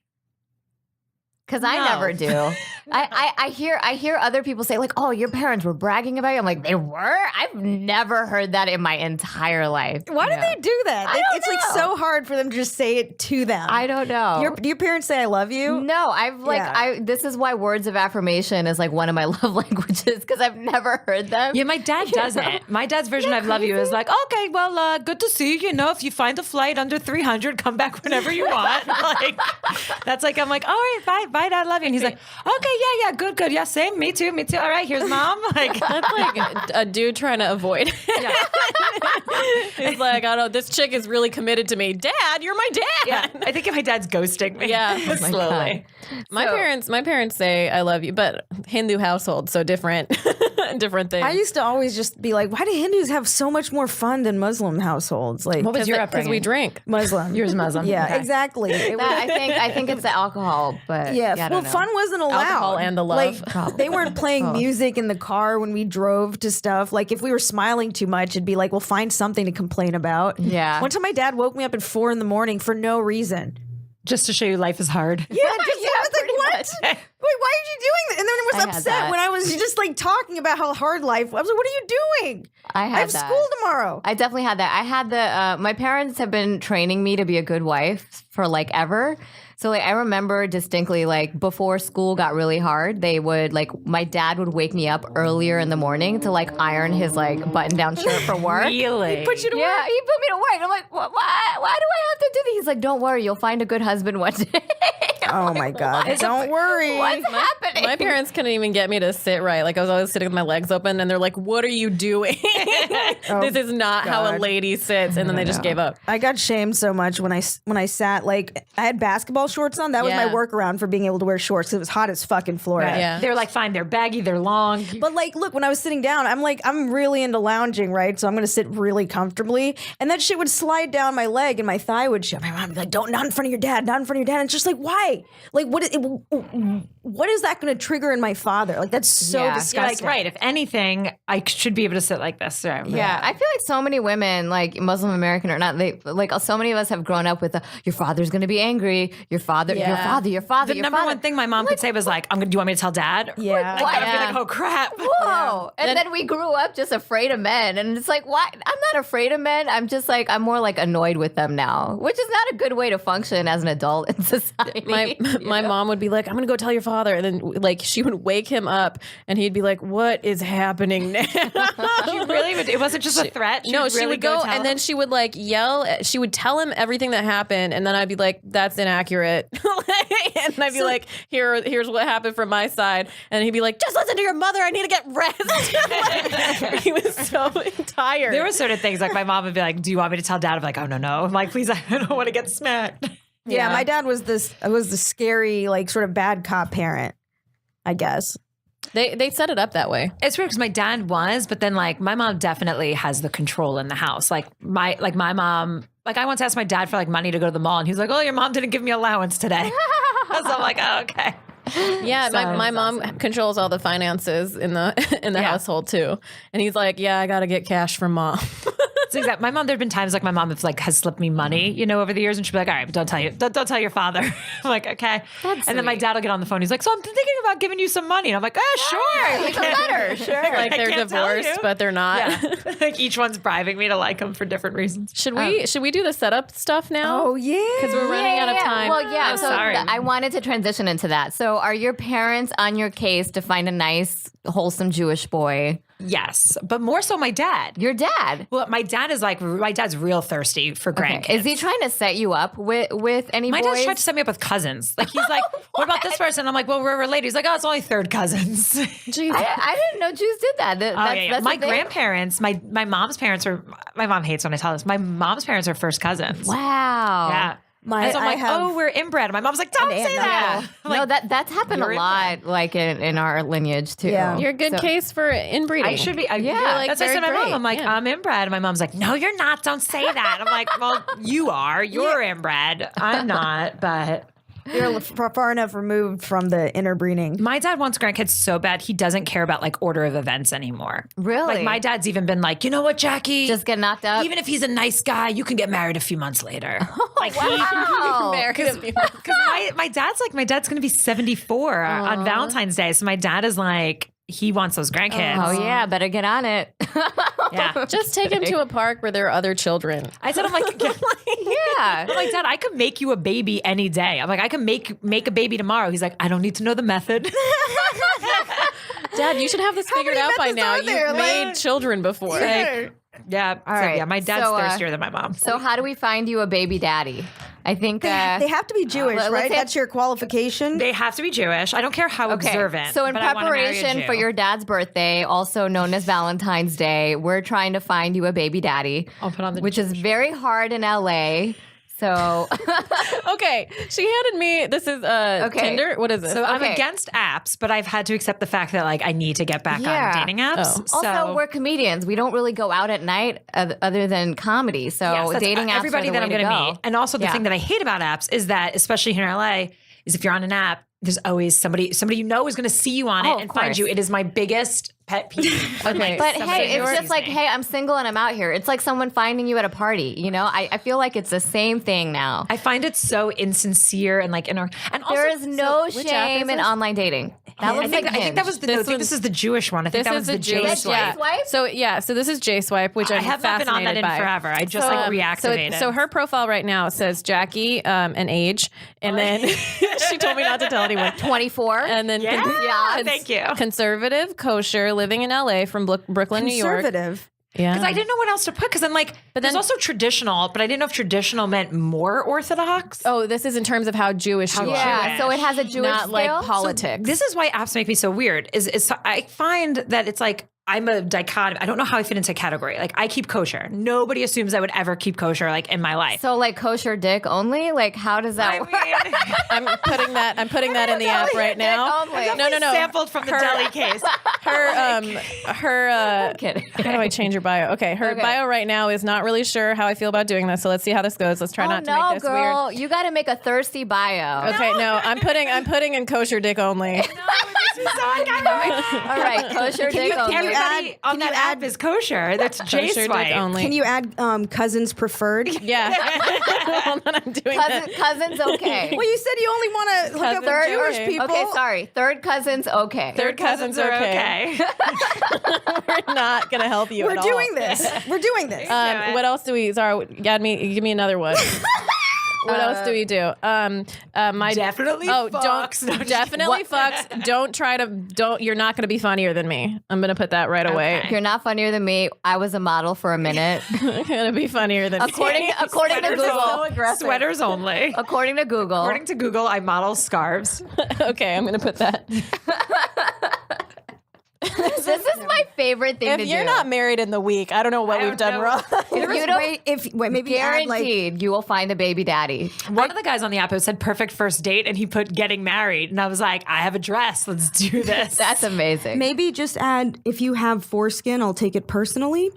Because I No. never do. I hear other people say like, oh, your parents were bragging about you. I'm like, they were? I've never heard that in my entire life. Why do they do that? It's like know. so hard for them to just say it to them. I don't know. Do your parents say I love you? No, this is why words of affirmation is like one of my love languages because I've never heard them. Yeah, my dad doesn't. My dad's version of love you is like, okay, well, good to see you. You know, if you find a flight under 300, come back whenever you want. Like, that's like, I'm like, all right, bye, dad, love you. And he's like, okay, yeah, good. Yeah, same, me too. All right, here's mom. Like, That's like a dude trying to avoid. yeah. He's like, I don't know, this chick is really committed to me. Dad, you're my dad. Yeah, I think my dad's ghosting me. Yeah. Oh my slowly. My parents say I love you, but Hindu household, so different things. I used to always just be like, why do Hindus have so much more fun than Muslim households? Like, What was your because upbringing? we drink. Muslim. Yours Muslim. Yeah, Okay. exactly. It was, I think it's the alcohol, but yeah, I well, don't know. fun wasn't allowed. Alcohol and the love. Like, they weren't playing music in the car when we drove to stuff. Like, if we were smiling too much, it'd be like, we'll find something to complain about. Yeah. One time my dad woke me up at 4 a.m. for no reason. Just to show you life is hard. Yeah, I was like, what? Wait, why are you doing that? And then I I was had upset that. when I was just like talking about how hard life was. I was like, what are you doing? I have that. school tomorrow. I definitely had that. I had my parents have been training me to be a good wife for like ever. So like I remember distinctly like before school got really hard, they would like my dad would wake me up earlier in the morning to like iron his like button down shirt for work. Really? Put you to Yeah, work. he put me to work. I'm like, why do I have to do this? He's like, don't worry, you'll find a good husband one day. Oh my God. Don't worry. What's happening? My parents couldn't even get me to sit right. Like I was always sitting with my legs open, and they're like, "What are you doing? This is not how a God. lady sits." And then they just gave up. I got shamed so much when I sat, like, I had basketball shorts on. That was Yeah. my workaround for being able to wear shorts because it was hot as fuck in Florida. Yeah. They're like, fine, they're baggy, they're long. But like, look, when I was sitting down, I'm really into lounging, right? So I'm going to sit really comfortably. And that shit would slide down my leg and my thigh would show. My mom would be like, not in front of your dad, not in front of your dad. And it's just like, why? Like, what is that going to trigger in my father? Like, that's so Yeah. You're like, disgusting. right, if anything, I should be able to sit like this. Right? Yeah, I feel like so many women, like Muslim American or not, they like so many of us have grown up with your father's going to be angry. Your father. The number one thing my mom could say was like, do you want me to tell dad? Yeah. Like, I'd be like, oh crap. Whoa. And then we grew up just afraid of men. And it's like, why? I'm not afraid of men. I'm just like, I'm more like annoyed with them now, which is not a good way to function as an adult in society. My mom would be like, "I'm gonna go tell your father," and then like she would wake him up, and he'd be like, "What is happening now?" She really would. It wasn't just a threat. No, she really would go, tell and then she would like yell. She would tell him everything that happened, and then I'd be like, "That's inaccurate," and I'd be like, "Here's what happened from my side," and he'd be like, "Just listen to your mother. I need to get rest." Like, he was so tired. There were certain things like my mom would be like, do you want me to tell dad? I'm like, oh no. I'm like, please, I don't want to get smacked. Yeah, my dad was the scary, like, sort of bad cop parent, I guess. They set it up that way. It's weird because my dad was, but then like my mom definitely has the control in the house. Like my mom, like I once asked my dad for like money to go to the mall, and he's like, "Oh, your mom didn't give me allowance today." So I'm like, "Oh, okay." Yeah, my mom controls all the finances in the household too, and he's like, "Yeah, I got to get cash from mom." So exactly. My mom, there've been times like my mom has slipped me money, over the years, and she'll be like, "All right, but don't tell your father." I'm like, "Okay." And then my dad will get on the phone. He's like, "So I'm thinking about giving you some money," and I'm like, "Sure." Leave a letter, sure. Like I they're can't tell divorced, you. but they're not. Yeah. Like each one's bribing me to like them for different reasons. Should we do the setup stuff now? Oh, yeah. Because we're running out of time. Well, yeah. I'm So sorry. I wanted to transition into that. So, are your parents on your case to find a nice, wholesome Jewish boy? Yes, but more so my dad. Your dad. Well, my dad's real thirsty for grandkids. Okay. Is he trying to set you up with any My boys? dad's tried to set me up with cousins. Like he's like, "What about this person?" I'm like, "Well, we're related." He's like, "Oh, it's only third cousins." Jeez. I didn't know Jews did that. That's My a thing? grandparents, my mom's parents are. My mom hates when I tell this. My mom's parents are first cousins. Wow. Yeah. My- so I'm I like, have- "Oh, we're inbred." My mom's like, "Don't aunt say and that." uncle. I'm No, like, that's happened a you're lot, like in our lineage too. Yeah. You're a good case for inbreeding. I should be. You're, like, That's what I said to my very mom. I'm like, great. Yeah. "I'm inbred." And my mom's like, "No, you're not. Don't say that." I'm like, "Well, you are. You're inbred. I'm not." But You're far enough removed from the interbreeding. My dad wants grandkids so bad he doesn't care about like order of events anymore. Really? Like my dad's even been like, you know what, Jackie? Just get knocked up? Even if he's a nice guy, you can get married a few months later. Like Wow. because my dad's going to be 74 on Valentine's Day. So my dad is like, he wants those grandkids. Oh yeah, better get on it. Yeah. Just take him to a park where there are other children. I said, I'm like, Yeah. I'm like, Dad, I could make you a baby any day. I'm like, I can make a baby tomorrow. He's like, I don't need to know the method. Dad, you should have this figured out by methods now. are You've there? made children before. Yeah. All right. Yeah, my dad's So, thirstier than my mom. So how do we find you a baby daddy? I think They have to be Jewish, let's right? say- That's your qualification. They have to be Jewish. I don't care how observant. So in but I wanna marry a preparation Jew. for your dad's birthday, also known as Valentine's Day, we're trying to find you a baby daddy, I'll put on the which is very hard in LA. So Okay, she handed me, this is Tinder. What is it? So I'm Okay. against apps, but I've had to accept the fact that like I need to get back Yeah. on dating apps. Oh. So also we're comedians. We don't really go out at night other than comedy. So yes, that's dating apps everybody are the that I'm way to going to go. meet. And also the Yeah. thing that I hate about apps is that, especially here in LA, is if you're on an app, there's always somebody you know is going to see you on Oh, it of and find course. you. It is my biggest pet peeve. when, like, But somebody hey, it's sees just like, me. hey, I'm single and I'm out here. It's like someone finding you at a party. You know, I feel like it's the same thing now. I find it so insincere and like and also There is no which app is shame in this? online dating. That I looks think, like I think that was the, This no, I think was- this is the Jewish one. I think This that is was the the Jewish JSwipe. JSwipe? So this is JSwipe, which I I'm have not been on that fascinated in by. forever. I just like reactivated. So her profile right now says Jackie, an age, and then she told me not to tell anyone. 24. And then Yeah, thank you. Conservative, kosher, living in LA from Brooklyn, New York. Conservative. Yeah. Because I didn't know what else to put. Because I'm like, but there's then- also traditional, but I didn't know if traditional meant more orthodox. Oh, this is in terms of how Jewish you yeah, are. so it has a Jewish Not like scale? politics. This is why apps make me so weird. Is I find that it's like I'm a dichotomy. I don't know how I fit into a category. Like I keep kosher. Nobody assumes I would ever keep kosher like in my life. So like kosher dick only? Like how does that work? I'm putting that in the app right now. only. No. Sampled from the deli case. Her Kidding. how do I change her bio? Okay, her bio right now is not really sure how I feel about doing this. So let's see how this goes. Let's try Oh not to no, make this girl. weird. You got to make a thirsty bio. Okay, no, I'm putting in kosher dick only. All right, kosher dick only. Everybody on that app is kosher. That's Kosher dick JSwipe. only. Can you add cousins preferred? Yeah. Hold on, I'm doing that. Cousins okay. Well, you said you only want to hook up Cousins, with Jewish okay. people. Okay, sorry. Third cousins okay. Third cousins are okay. We're not gonna help you. We're at all. doing this. We're doing this. What else do we? Zara, give me another one. What else do we do? My Definitely fucks. No, just definitely fucks. Don't. You're not going to be funnier than me. I'm going to put that right away. You're not funnier than me. I was a model for a minute. You're going to be funnier than According me. to Google. Sweaters only. According to Google. According to Google, I model scarves. Okay, I'm going to put that. This is my favorite thing to If do. you're not married in the week, I don't know what we've done wrong. If you don't, Maybe add like guaranteed you will find a baby daddy. One of the guys on the app said perfect first date, and he put getting married. And I was like, I have a dress. Let's do this. That's amazing. maybe just add if you have foreskin, I'll take it personally.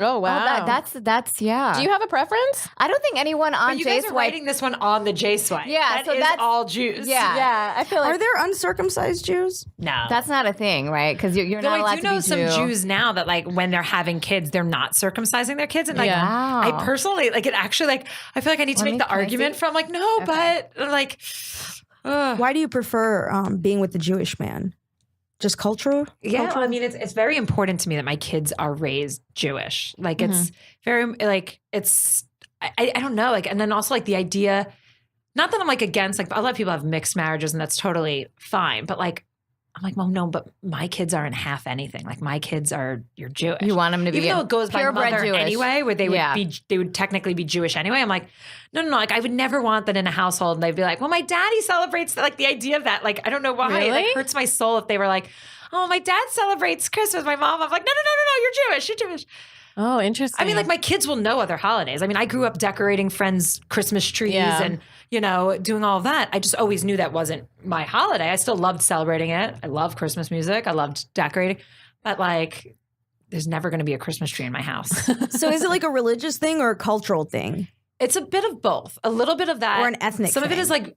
Oh wow. That's yeah. Do you have a preference? I don't think anyone on But you guys are JSwipe. writing this one on the JSwipe. Yeah, so is that's- all Jews. Yeah. Yeah, I feel like Are there uncircumcised Jews? No. That's not a thing, right? Because you're Though not allowed I do know to be some Jew. Jews now that like when they're having kids, they're not circumcising their kids. And like Yeah. Wow. I personally like it actually like I feel like I need to make the can I argument see? from like, no, but like Why do you prefer being with the Jewish man? Just cultural? yeah, Cultural? I mean it's very important to me that my kids are raised Jewish. Like it's very like it's I don't know, like and then also like the idea, not that I'm like against like a lot of people have mixed marriages and that's totally fine, but like I'm like, well, no, but my kids aren't half anything. Like my kids are you're Jewish. You want them to be even though it goes by purebred mother Jewish. anyway, where they would Yeah. they would technically be Jewish anyway. I'm like, no, like I would never want that in a household. And they'd be like, well, my daddy celebrates that. Like the idea of that, like I don't know why. It like Really? hurts my soul if they were like, oh, my dad celebrates Christmas. My mom, I'm like, no, you're Jewish. You're Jewish. Oh, interesting. I mean, like my kids will know other holidays. I mean, I grew up decorating friends' Christmas trees Yeah. and, you know, doing all of that. I just always knew that wasn't my holiday. I still loved celebrating it. I love Christmas music. I loved decorating. But like, there's never going to be a Christmas tree in my house. So is it like a religious thing or a cultural thing? It's a bit of both. A little bit of that. Or an ethnic Some of it thing. is like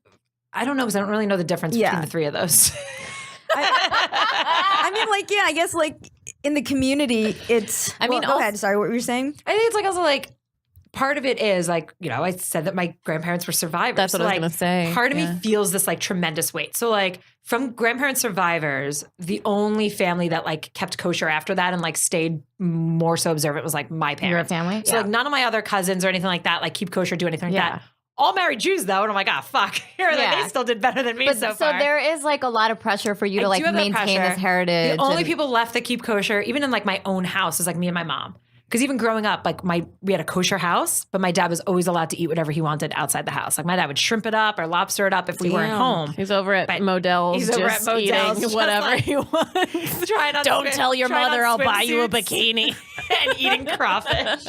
I don't know because I don't really know the difference between the three of those. I mean, like, yeah, I guess like in the community, it's. I mean, go ahead. Sorry, what were you saying? I think it's like also like part of it is like, you know, I said that my grandparents were survivors. That's what I was going to say. Part of me feels this like tremendous weight. So like from grandparent survivors, the only family that like kept kosher after that and like stayed more so observant was like my parents. Your family? So like none of my other cousins or anything like that like keep kosher, do anything like that. All married Jews though, and I'm like, fuck. They still did better than me so far. So there is like a lot of pressure for you to like maintain this heritage. The only people left that keep kosher, even in like my own house, is like me and my mom. Because even growing up, like we had a kosher house, but my dad was always allowed to eat whatever he wanted outside the house. Like my dad would shrimp it up or lobster it up if we weren't home. He's over at Modell's just eating whatever he wants. Don't tell your mother I'll buy you a bikini. And eating crawfish.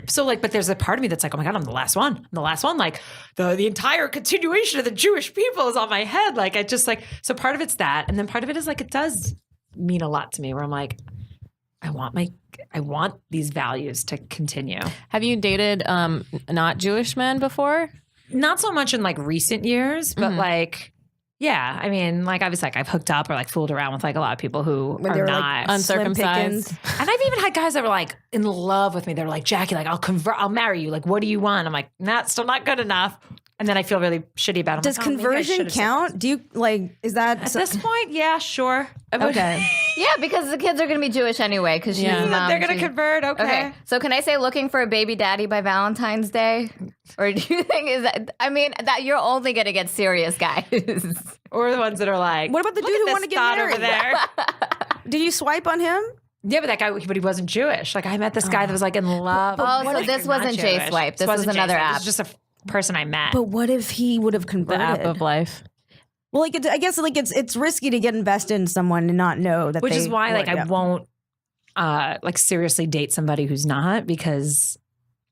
So like, but there's a part of me that's like, oh my God, I'm the last one. I'm the last one. Like the entire continuation of the Jewish people is on my head. Like I just like, so part of it's that. And then part of it is like, it does mean a lot to me where I'm like, I want these values to continue. Have you dated not Jewish men before? Not so much in like recent years, but like, yeah, I mean, like obviously like I've hooked up or like fooled around with like a lot of people who are not like uncircumcised. And I've even had guys that were like in love with me. They were like, Jackie, like I'll marry you. Like, what do you want? I'm like, nah, still not good enough. And then I feel really shitty about it. Does conversion count? Do you like, is that? At this point, yeah, sure. Okay. Yeah, because the kids are going to be Jewish anyway. Because they're going to convert. Okay. So can I say looking for a baby daddy by Valentine's Day? Or do you think that you're only going to get serious guys? Or the ones that are like, what about the dude who want to get married? Over there? Did you swipe on him? Yeah, but that guy, but he wasn't Jewish. Like I met this guy that was like in love. So this wasn't JSwipe. This was another app. It was just a person I met. But what if he would have converted? The app of life. Well, like I guess like it's risky to get invested in someone and not know that. Which is why like I won't like seriously date somebody who's not, because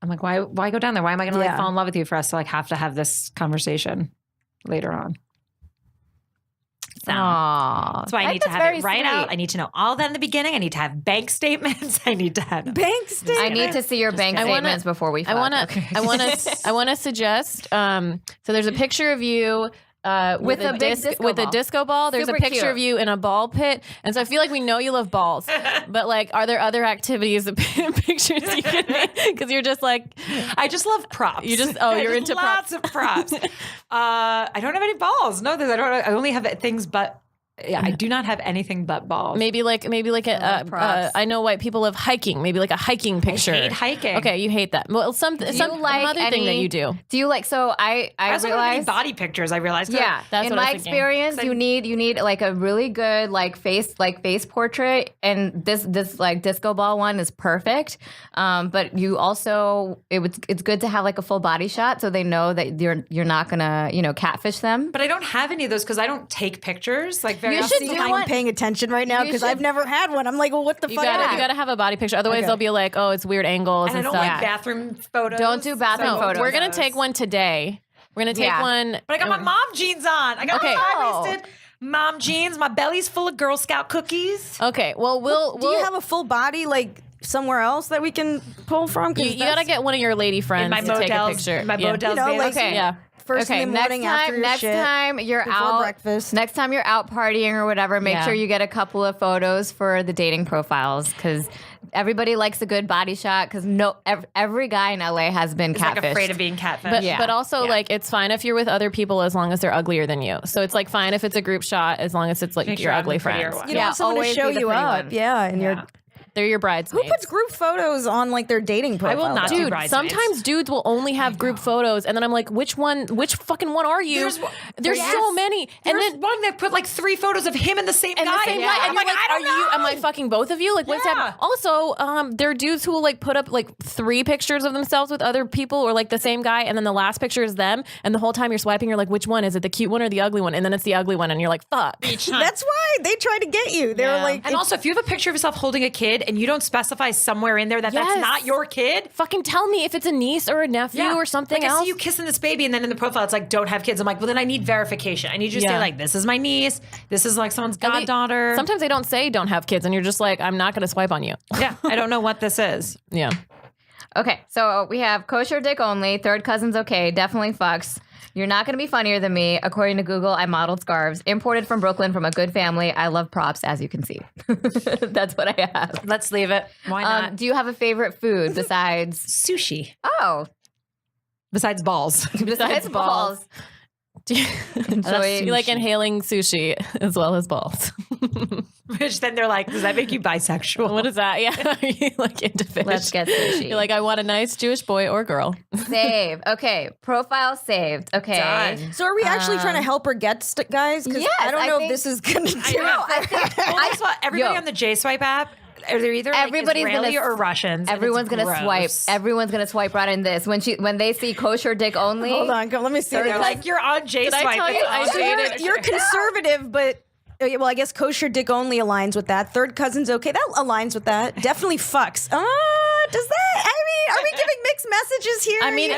I'm like, why go down there? Why am I going to like fall in love with you for us to like have to have this conversation later on? So that's why I need to have it right out. I need to know all that in the beginning. I need to have bank statements. I need to have bank statements. I need to see your bank statements before we fuck. I want to suggest. So there's a picture of you. With a disco ball. There's a picture of you in a ball pit. And so I feel like we know you love balls. But like, are there other activities, pictures you can make? Because you're just like, I just love props. You're into lots of props. I don't have any balls. No, I only have things but. Yeah, I do not have anything but balls. Maybe like I know white people love hiking. Maybe like a hiking picture. I hate hiking. Okay, you hate that. Well, some other thing that you do. Do you like? So I also realized body pictures. I realized. Yeah, that's in my experience, you need like a really good face portrait, and this like disco ball one is perfect. But you also it's good to have like a full body shot so they know that you're not gonna catfish them. But I don't have any of those because I don't take pictures. Like very you should do I'm paying attention right now because I've never had one. I'm like, well, what the fuck? You gotta have a body picture. Otherwise, they'll be like, oh, it's weird angles and I don't stuff. like bathroom photos. Don't do bathroom photos. We're gonna take one today. We're gonna take one. But I got my mom jeans on. I got my high-waisted mom jeans. My belly's full of Girl Scout cookies. Okay. Well, do you have a full body like somewhere else that we can pull from? You gotta get one of your lady friends to take a picture. My Modell's okay. Yeah. First in the morning after your shit. Next time you're out, breakfast. Next time you're out partying or whatever, make sure you get a couple of photos for the dating profiles because everybody likes a good body shot. Because every guy in LA has been catfished. Like afraid of being catfished. But also like it's fine if you're with other people as long as they're uglier than you. So it's like fine if it's a group shot as long as it's like your ugly friends. You don't want someone to show you up. And they're your bridesmaids. Who puts group photos on like their dating profile? I will not do bridesmaids. Sometimes dudes will only have group photos, and then I'm like, which fucking one are you? There's so many. And then one that put like 3 photos of him and the same guy. And you're like, am I fucking both of you? Like, what's happening? Also, there are dudes who will like put up like 3 pictures of themselves with other people or like the same guy, and then the last picture is them, and the whole time you're swiping, you're like, which one? Is it the cute one or the ugly one? And then it's the ugly one, and you're like, fuck. That's why they try to get you. They were like, and also if you have a picture of yourself holding a kid and you don't specify somewhere in there that's not your kid, fucking tell me if it's a niece or a nephew or something else. I see you kissing this baby and then in the profile it's like don't have kids. I'm like, well then I need verification. I need you to say like this is my niece, this is like someone's goddaughter. Sometimes they don't say don't have kids and you're just like, I'm not gonna swipe on you. Yeah, I don't know what this is. Yeah. Okay, so we have kosher dick only, third cousin's okay, definitely fucks. You're not going to be funnier than me. According to Google, I modeled scarves. Imported from Brooklyn from a good family. I love props, as you can see. That's what I have. Let's leave it. Why not? Do you have a favorite food besides Sushi. Oh, Besides balls. besides balls? Do you like inhaling sushi as well as balls? Which then they're like, does that make you bisexual? What is that? Yeah, are you like into fish? Let's get sushi. You're like, I want a nice Jewish boy or girl. Save. Okay, profile saved. Okay. Done. So are we actually trying to help her get guys? Because Yes, I don't I know think- if this is going to do Well, first of all, everybody on the JSwipe app, they're either Everybody's like Israeli gonna- or Russians. and Everyone's it's gonna gross. swipe. Everyone's gonna swipe right in this when they see kosher dick only. Hold on, let me see. They're this. like, you're on JSwipe. I tell you, I It's dated- awesome. You're conservative, but well, I guess kosher dick only aligns with that. Third cousin's okay. That aligns with that. Definitely fucks. Does that? I mean, are we giving mixed messages here? I mean,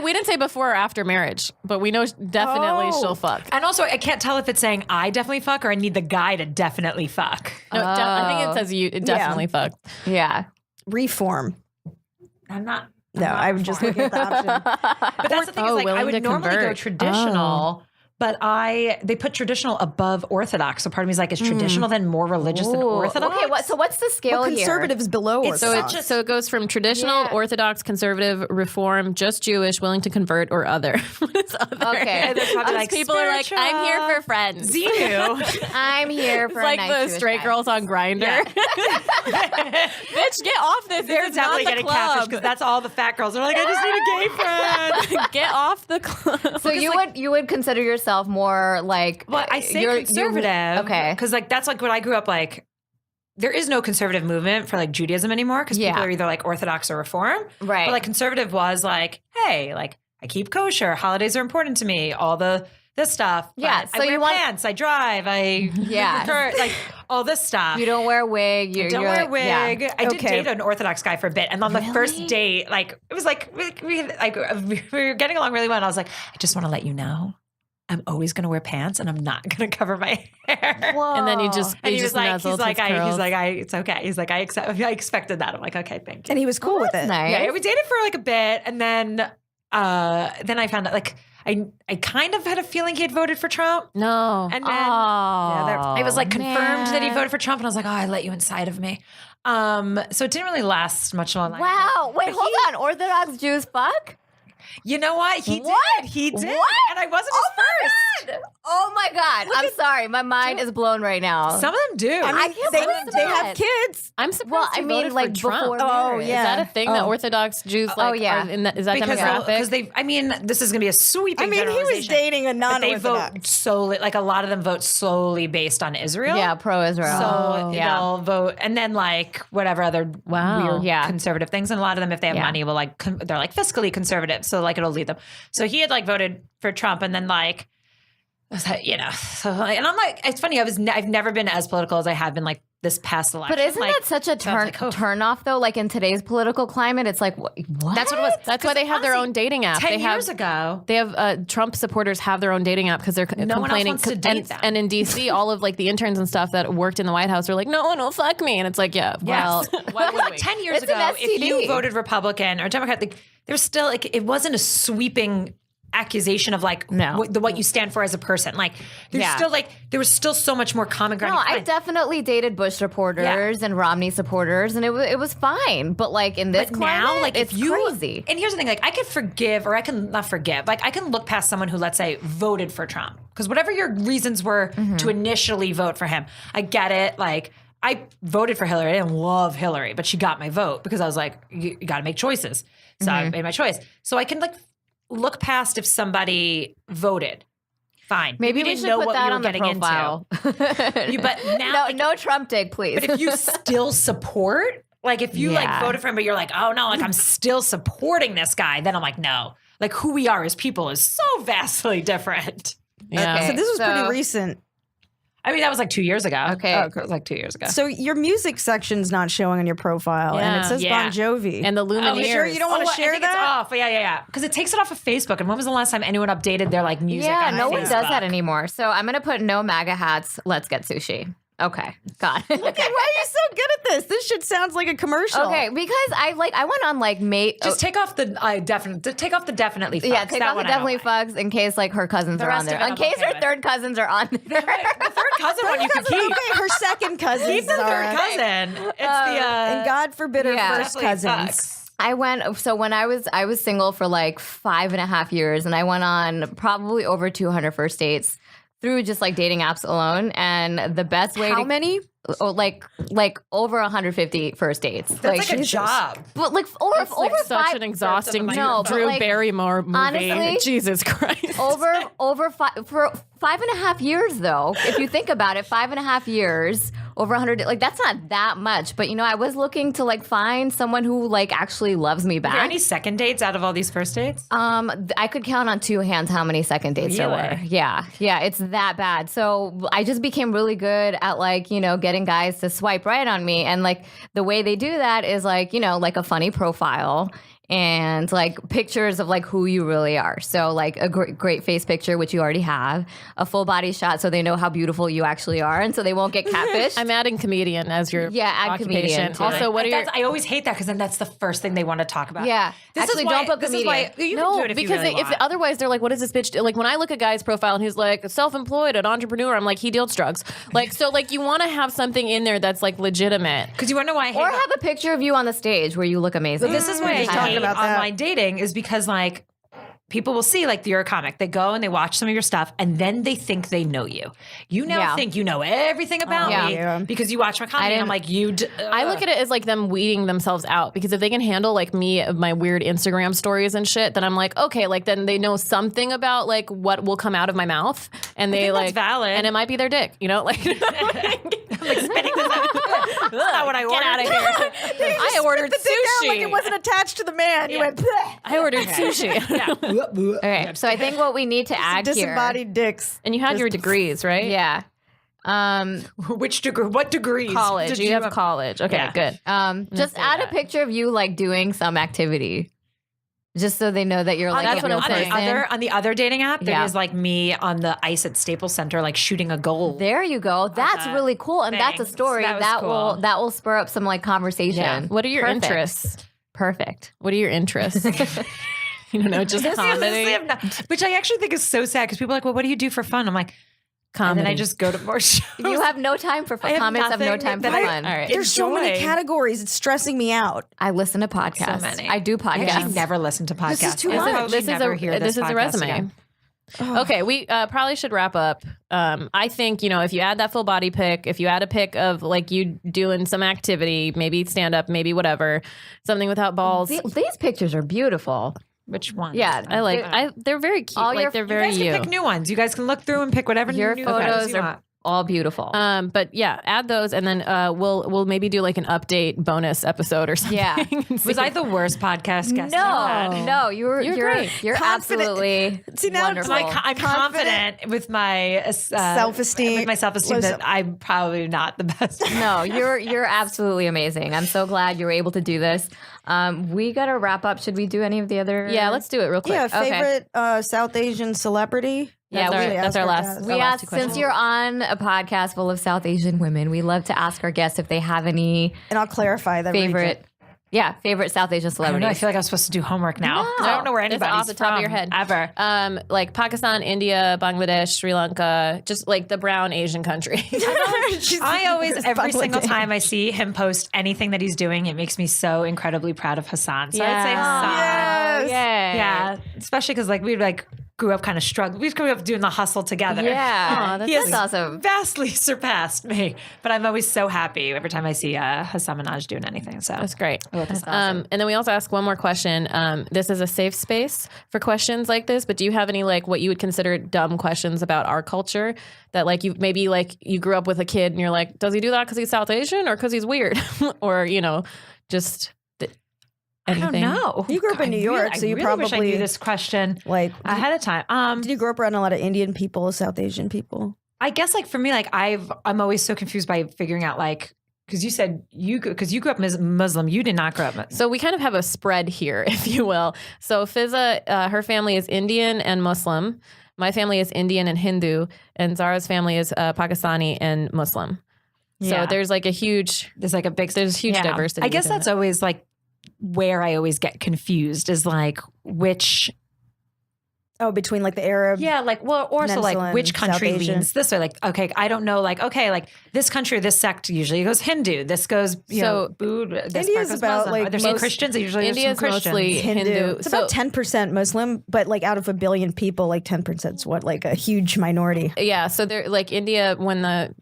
we didn't say before or after marriage, but we know definitely Oh. she'll fuck. And also, I can't tell if it's saying I definitely fuck or I need the guy to definitely fuck. No, I think it says you definitely fuck. Yeah. reform. I'm not. No, I was just looking at the option. But that's the thing is, like, I willing would to normally go convert. traditional, but they put traditional above Orthodox. So part of me is like, is traditional then more religious than Ooh, Orthodox? Okay, so what's the scale Well, here? conservatives below Orthodox. So it goes from traditional, Yeah. Orthodox, conservative, reform, just Jewish, willing to convert, or other. What is other? Okay. There's probably like People are like, I'm here for friends. Xenu. I'm here for It's like a nice the Jewish straight guy. girls on Grindr. Bitch, get off this. They're This is definitely not the getting catfished club. because that's all the fat girls. They're like, I just need a gay friend. Get off the club. So you would consider yourself more like Well, I say you're- conservative. okay. Because like that's like what I grew up like. There is no conservative movement for like Judaism anymore because people Yeah. are either like Orthodox or Reform. Right. But like conservative was like, hey, like I keep kosher. Holidays are important to me. All this stuff. Yeah, But so I you wear want- pants. I drive. I Yeah. like all this stuff. You don't wear a wig. I don't wear a wig. Yeah. I did Okay. date an Orthodox guy for a bit, and on the first date, like it was like we were getting along really well. And I was like, I just want to let you know, I'm always going to wear pants, and I'm not going to cover my hair. And then you just, And you he was just like, nuzzled his curls. it's okay. He's like, I expected that. I'm like, okay, thank you. And he was cool with it. Nice. Yeah, we dated for like a bit, and then I found out like I kind of had a feeling he had voted for Trump. No. And then I it was like confirmed that he voted for Trump, and I was like, oh, I let you inside of me. So it didn't really last much longer. Wow. Wait, hold on. Orthodox Jews fuck? You know what? He did. He did. What? And I wasn't his first. Oh my God. I'm sorry. My mind is blown right now. Some of them do. I mean, can't they believe they that. have kids. I'm surprised Well, he I mean, voted like, for Trump. before Oh, marriage. yeah. Is that a thing that Oh. Orthodox Jews like? Oh, yeah. Are in that, is that because demographic? they. I mean, this is going to be a sweeping. I mean, he was generalization, dating a but they vote non-Orthodox. solely. Like a lot of them vote solely based on Israel. Yeah, pro-Israel. So yeah. they'll vote, and then like whatever other weird Yeah. conservative things. And a lot of them, if they have Yeah. money, will like they're like fiscally conservative, so like it'll lead them. So he had like voted for Trump, and then like, so like, and I'm like, it's funny. I've never been as political as I have been like this past election. But isn't like, that such a turn off though? Like in today's political climate, it's like what? That's what it was. That's why they have their own dating app. 10 they have, years ago. They have Trump supporters have their own dating app because they're No one else complaining. wants to date them. And in DC, all of like the interns and stuff that worked in the White House are like, no one will fuck me, and it's like, yeah, well, why would we? 10 years It's an ago, if you STD. voted Republican or Democrat, like, there's still like, it wasn't a sweeping accusation of like No. what you stand for as a person. Like there's Yeah. still like, there was still so much more common ground. No, you could I find. definitely dated Bush supporters and Romney supporters, and it was fine. But like in this But climate, now, like it's if you, crazy. and here's the thing, like I could forgive, or I can not forgive, like I can look past someone who, let's say, voted for Trump. Because whatever your reasons were to initially vote for him, I get it. Like I voted for Hillary. I didn't love Hillary, but she got my vote because I was like, you got to make choices. So I made my choice. So I can like look past if somebody voted. Fine. Maybe you we didn't should know put what that you were on the getting profile. into. But now, No, like, no Trump dig, please. but if you still support, like if you like Yeah. voted for him, but you're like, oh no, like I'm still supporting this guy, then I'm like, no. Like who we are as people is so vastly different. Yeah. Okay. So this was So- pretty recent. I mean, that was like 2 years ago. Okay. It was like 2 years ago. So your music section's not showing on your profile, and Yeah. it says Yeah. Bon Jovi. And the Lumineers. you sure you don't want to I share think that? it's off. Yeah. Because it takes it off of Facebook. And when was the last time anyone updated their like music? yeah, on no Facebook? one does that anymore. So I'm gonna put no MAGA hats. Let's get sushi. Okay, got it. Okay, why are you so good at this? This shit sounds like a commercial. Okay, because I went on like Just take off the definitely fucks. yeah, take That off the one I don't definitely like. fucks in case like her cousins are rest on there. of it In I'm case okay her with. third cousins are on there. The third cousin one you could keep. Okay, her second cousin. Keep the third cousin. It's And God forbid her Yeah. first definitely cousins. fucks. I went so when I was single for like 5.5 years, and I went on probably over 200 first dates through just like dating apps alone. And the best way How many? like over 150 first dates. That's like a job. But like over It's like over such five, an exhausting No, but Drew like, Barrymore movie. honestly, Jesus Christ. over for 5.5 years though. If you think about it, 5.5 years over 100, like that's not that much. But you know, I was looking to like find someone who like actually loves me Are there back. any second dates out of all these first dates? I could count on two hands how many second dates there were. Really? Yeah, it's that bad. So I just became really good at like, you know, getting guys to swipe right on me. And like the way they do that is like, you know, like a funny profile and like pictures of like who you really are. So like a great face picture, which you already have, a full body shot so they know how beautiful you actually are, and so they won't get catfished. I'm adding comedian as your add occupation. comedian, too. Also, what are your I always hate that because then that's the first thing they want to talk about. Yeah. This Actually, is why, don't put this is comedian. why you no, can do it if because you really if want. otherwise they're like, what does this bitch do? Like when I look at Guy's profile and he's like self-employed, an entrepreneur, I'm like, he deals drugs. Like so, like you want to have something in there that's like legitimate. Because you want to know why I hate Or that? have a picture of you on the stage where you look amazing. This is why I talking hate about that. online dating is because like people will see like you're a comic. They go and they watch some of your stuff and then they think they know you. You now Yeah. think you know everything about Yeah. me Yeah. because you watch my comedy. And I'm like, I look at it as like them weeding themselves out because if they can handle like me of my weird Instagram stories and shit, then I'm like, okay, like then they know something about like what will come out of my mouth, and they think like that's valid. and it might be their dick, you know, like. I'm like spitting this out. That's not what I Get ordered. out of here! I ordered Out sushi. like it wasn't attached to the man. You went, "Bleh." I ordered sushi. Okay, so I think what we need to add here. Disembodied dicks. And you had your degrees, right? Yeah. Which degree? What degrees? College. did You have college. Okay, Yeah. good. Just say add that. a picture of you like doing some activity, just so they know that you're like That's a what real I'm saying. person. On the other dating app, Yeah. there's like me on the ice at Staples Center, like shooting a goal. There you go. That's really cool, and that's a Thanks. story That was that cool. will spur up some like conversation. Yeah. What are your Perfect. interests? Perfect. What are your interests? You don't know, just comedy. Which I actually think is so sad because people are like, well, what do you do for fun? I'm like, Comedy. and then I just go to more shows. You have no time for fun. have Comments have no nothing time for that I- fun. All right. There's so many Enjoy. categories. It's stressing me out. I listen to podcasts. many. I do I actually podcasts. never listen to podcasts. This is too I'll much. probably This is never a hear this is a podcast resume. again. Okay, we probably should wrap up. I think, you know, if you add that full body pic, if you add a pic of like you doing some activity, maybe stand up, maybe whatever, something without balls. These pictures are beautiful. Which one? Yeah, I like. They're very cute. All Like your- they're you very You guys you. can pick new ones. You guys can look through and pick whatever Your new photos you are want. all beautiful. But yeah, add those, and then we'll maybe do like an update bonus episode or something. Yeah. Was I the worst podcast guest? you've had? No, you're great. You're Confident. absolutely See, now it's wonderful. like I'm confident with my Self-esteem. With my self-esteem that I'm probably not the best. No, you're absolutely amazing. I'm so glad you were able to do this. We gotta wrap up. Should we do any of the other? Yeah, let's do it real quick. Yeah, Okay. favorite South Asian celebrity. That's Yeah, our, we- that's our asked last. her that. We our last asked, two since questions. you're on a podcast full of South Asian women, we love to ask our guests if they have any And I'll clarify that favorite, favorite South Asian I don't know. I celebrities. feel like I'm supposed to do homework now. No. I don't know where It's anybody's off the top of your from, head. ever. Like Pakistan, India, Bangladesh, Sri Lanka, just like the brown Asian country. I always, every single Bangladesh. time I see him post anything that he's doing, it makes me so incredibly proud of Hassan. So I'd say Yeah. Hassan. Yes. Yay. Yeah, especially because like we like grew up kind of struggling. We grew up doing the hustle together. Yeah. Aw, He that's has awesome. vastly surpassed me, but I'm always so happy every time I see Hassan Minaj doing anything. So That's great. That's And then we also ask one more question. This is a safe space for questions like this, but do you have any like what you would consider dumb questions about our culture that like you maybe like you grew up with a kid and you're like, does he do that because he's South Asian or because he's weird? Or, you know, just anything? I don't know. You grew up in New York, I so you really wish I probably- knew this question Like, ahead of time. did you grow up around a lot of Indian people, South Asian people? I guess like for me, like I'm always so confused by figuring out like because you said you grew up Muslim, you did not grow up Muslim. So we kind of have a spread here, if you will. So Fizza, her family is Indian and Muslim. My family is Indian and Hindu, and Zara's family is Pakistani and Muslim. So there's like a huge diversity. I guess within that's it. always like where I always get confused is like which. Oh, between like the Arab. Yeah, like, well, or so Peninsula like and which country South Asia. leans this way? Like, okay, I don't know. Like, okay, like this country or this sect usually goes Hindu. This goes, you know, Buddha. This India's part goes about, Muslim. like, Are there some most- Christians? Usually there's some India's Christians. mostly Hindu. It's about 10% Muslim, but like out of 1 billion people, like 10% is what, like a huge minority. Yeah, so they're like India when the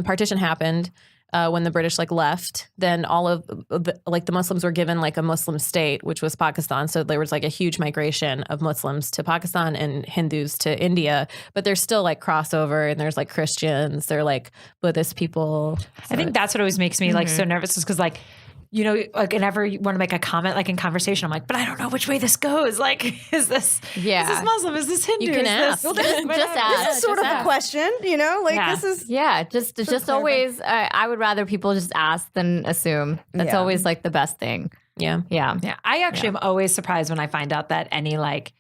partition happened, when the British like left, then all of the Muslims were given like a Muslim state, which was Pakistan. So there was like a huge migration of Muslims to Pakistan and Hindus to India, but there's still like crossover and there's like Christians, they're like Buddhist people. I think that's what always makes me like so nervous is because like, you know, like whenever you want to make a comment, like in conversation, I'm like, but I don't know which way this goes. Like, is this Muslim? Is this Hindu? You can is ask. This, Just ask. This is sort of just a ask. question, you know, like Yeah. this is. Yeah, just always. I would rather people just ask than assume. That's Yeah. always like the best thing. Yeah. Yeah. Yeah, I actually am always surprised when I find out that any like,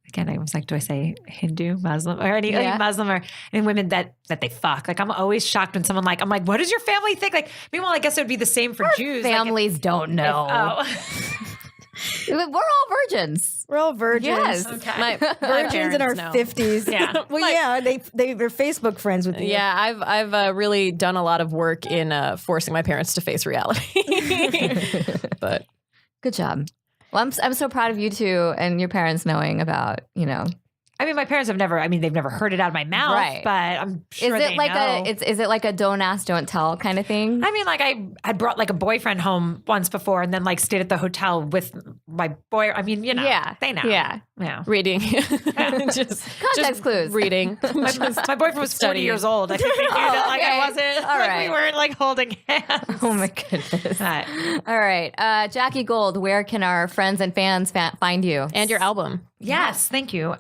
again, I was like, do I say Hindu, Muslim, or any Muslim or any women that they fuck? Like, I'm always shocked when someone like, I'm like, what does your family think? Like, meanwhile, I guess it would be the same for Jews. Like, Families don't know. We're all virgins. We're all virgins. Yes. My Virgins in our parents know. 50s. Yeah. Well, yeah, they're Facebook friends with you. Yeah, I've really done a lot of work in forcing my parents to face reality. But Good job. Well, I'm so proud of you two and your parents knowing about, you know. I mean, my parents have never. I mean, they've never heard it out of my mouth, Right. but I'm sure Is it they like know. is it like a don't ask, don't tell kind of thing? I mean, like I brought like a boyfriend home once before, and then like stayed at the hotel with my boy. I mean, you know, Yeah. they know. Yeah. Yeah. reading, just Context clues. reading. My boyfriend was 40 Studying. years old. I think they knew that like okay. I wasn't. All like right. we weren't like holding hands. Oh my goodness. Right. All right. Jackie Gold, where can our friends and fans find you? And your album. Yes, thank you.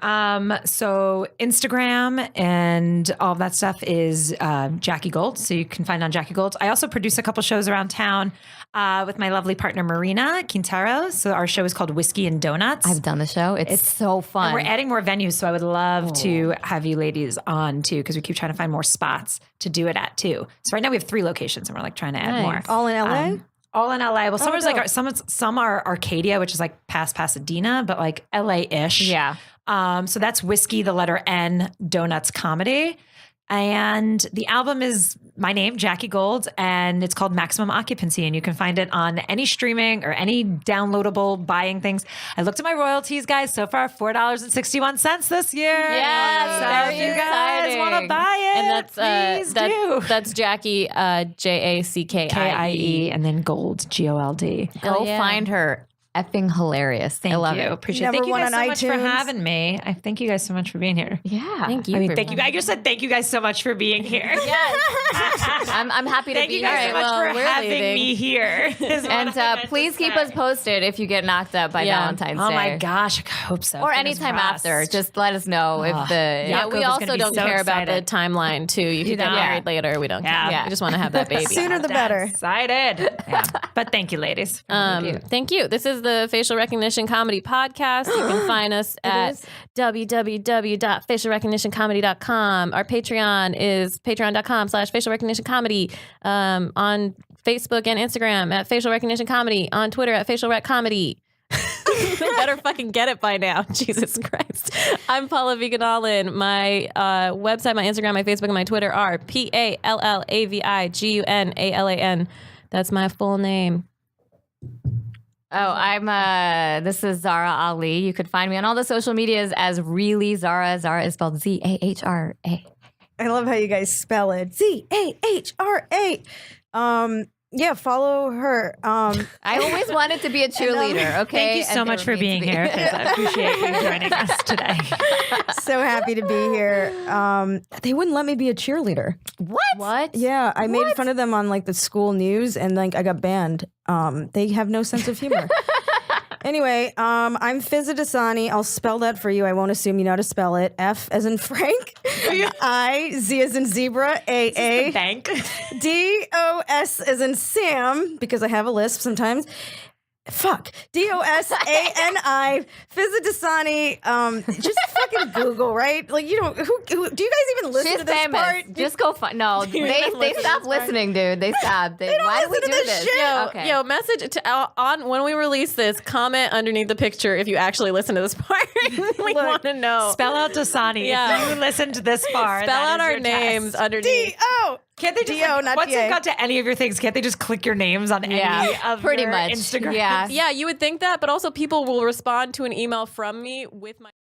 So Instagram and all of that stuff is Jackie Gold. So you can find on Jackie Gold. I also produce a couple shows around town with my lovely partner Marina Quintero. So our show is called Whiskey and Donuts. I've done the show. It's so fun. And we're adding more venues, so I would love to have you ladies on too, because we keep trying to find more spots to do it at too. So right now we have 3 locations, and we're like trying to add more. All in LA? All in LA. Well, some dope. some are Arcadia, which is like past Pasadena, but like LA-ish. Yeah. So that's Whiskey, the letter N, Donuts Comedy. And the album is my name, Jackie Gold, and it's called Maximum Occupancy. And you can find it on any streaming or any downloadable buying things. I looked at my royalties, guys. So far, $4.61 this year. Yes, So very if you guys exciting. want to buy it, And please do. that's Jackie Jackie, K-I-E and then Gold, G-O-L-D. Go yeah. find her. Effing hilarious. Thank I love you. it. Appreciate it. Number Thank you one guys on so much for iTunes. having me. I thank you guys so much for being here. Yeah. Thank you. I mean, for thank you. I just said thank you guys so much for being here. Yes. I'm happy to Thank be you guys here. so much well, for we're having leaving. me here. is what And I meant to please keep say. us posted if you get knocked up by Yeah. Valentine's Day. Oh my gosh, I hope so. Or Fingers anytime crossed. after. Just let us know if the Yeah, Yaakov we is also gonna be don't so care about the excited. timeline too. You can get don't? married later. We don't Yeah. care. Yeah. We just want to have that baby. Sooner the better. Excited. Yeah. But thank you, ladies. Thank you. This is the Facial Recognition Comedy Podcast. You can find us at www.facialrecognitioncomedy.com. Our Patreon is patreon.com/facial recognition comedy. On Facebook and Instagram at Facial Recognition Comedy. On Twitter at Facial Rec Comedy. Better fucking get it by now. Jesus Christ. I'm Paula Viganalin. My website, my Instagram, my Facebook, and my Twitter are PALLAVIGUNALAN. That's my full name. Oh, this is Zara Ali. You could find me on all the social medias as Really Zara. Zara is spelled Zahra. I love how you guys spell it. Zahra. Yeah, follow her. I always wanted to be a cheerleader, okay? Thank you so And much for never made being to be. here, 'cause I appreciate you joining us today. So happy to be here. They wouldn't let me be a cheerleader. What? Yeah, I made fun of them on like the school news, and like I got banned. They have no sense of humor. Anyway, I'm Fizza Dasani. I'll spell that for you. I won't assume you know how to spell it. F as in Frank. I, Z as in zebra. A. Bank. DOS as in Sam, because I have a lisp sometimes. Fuck. Dosani Fizadasani. Just fucking Google, right? Like you don't. Who do you guys even listen She's to this famous. part? Just go find. No, they stopped listening, dude. They stopped. Why do we do this? Shit. Yo, message to on when we release this. Comment underneath the picture if you actually listen to this part. We want to know. Spell out Dasani. Yeah. If you listened to this far. Spell out our your names test. underneath. D-O. Can't they just D-O, not once D-A. they've got to any of your things, can't they just click your names on any of pretty your much. Instagram? Yeah. Yeah, you would think that, but also people will respond to an email from me with my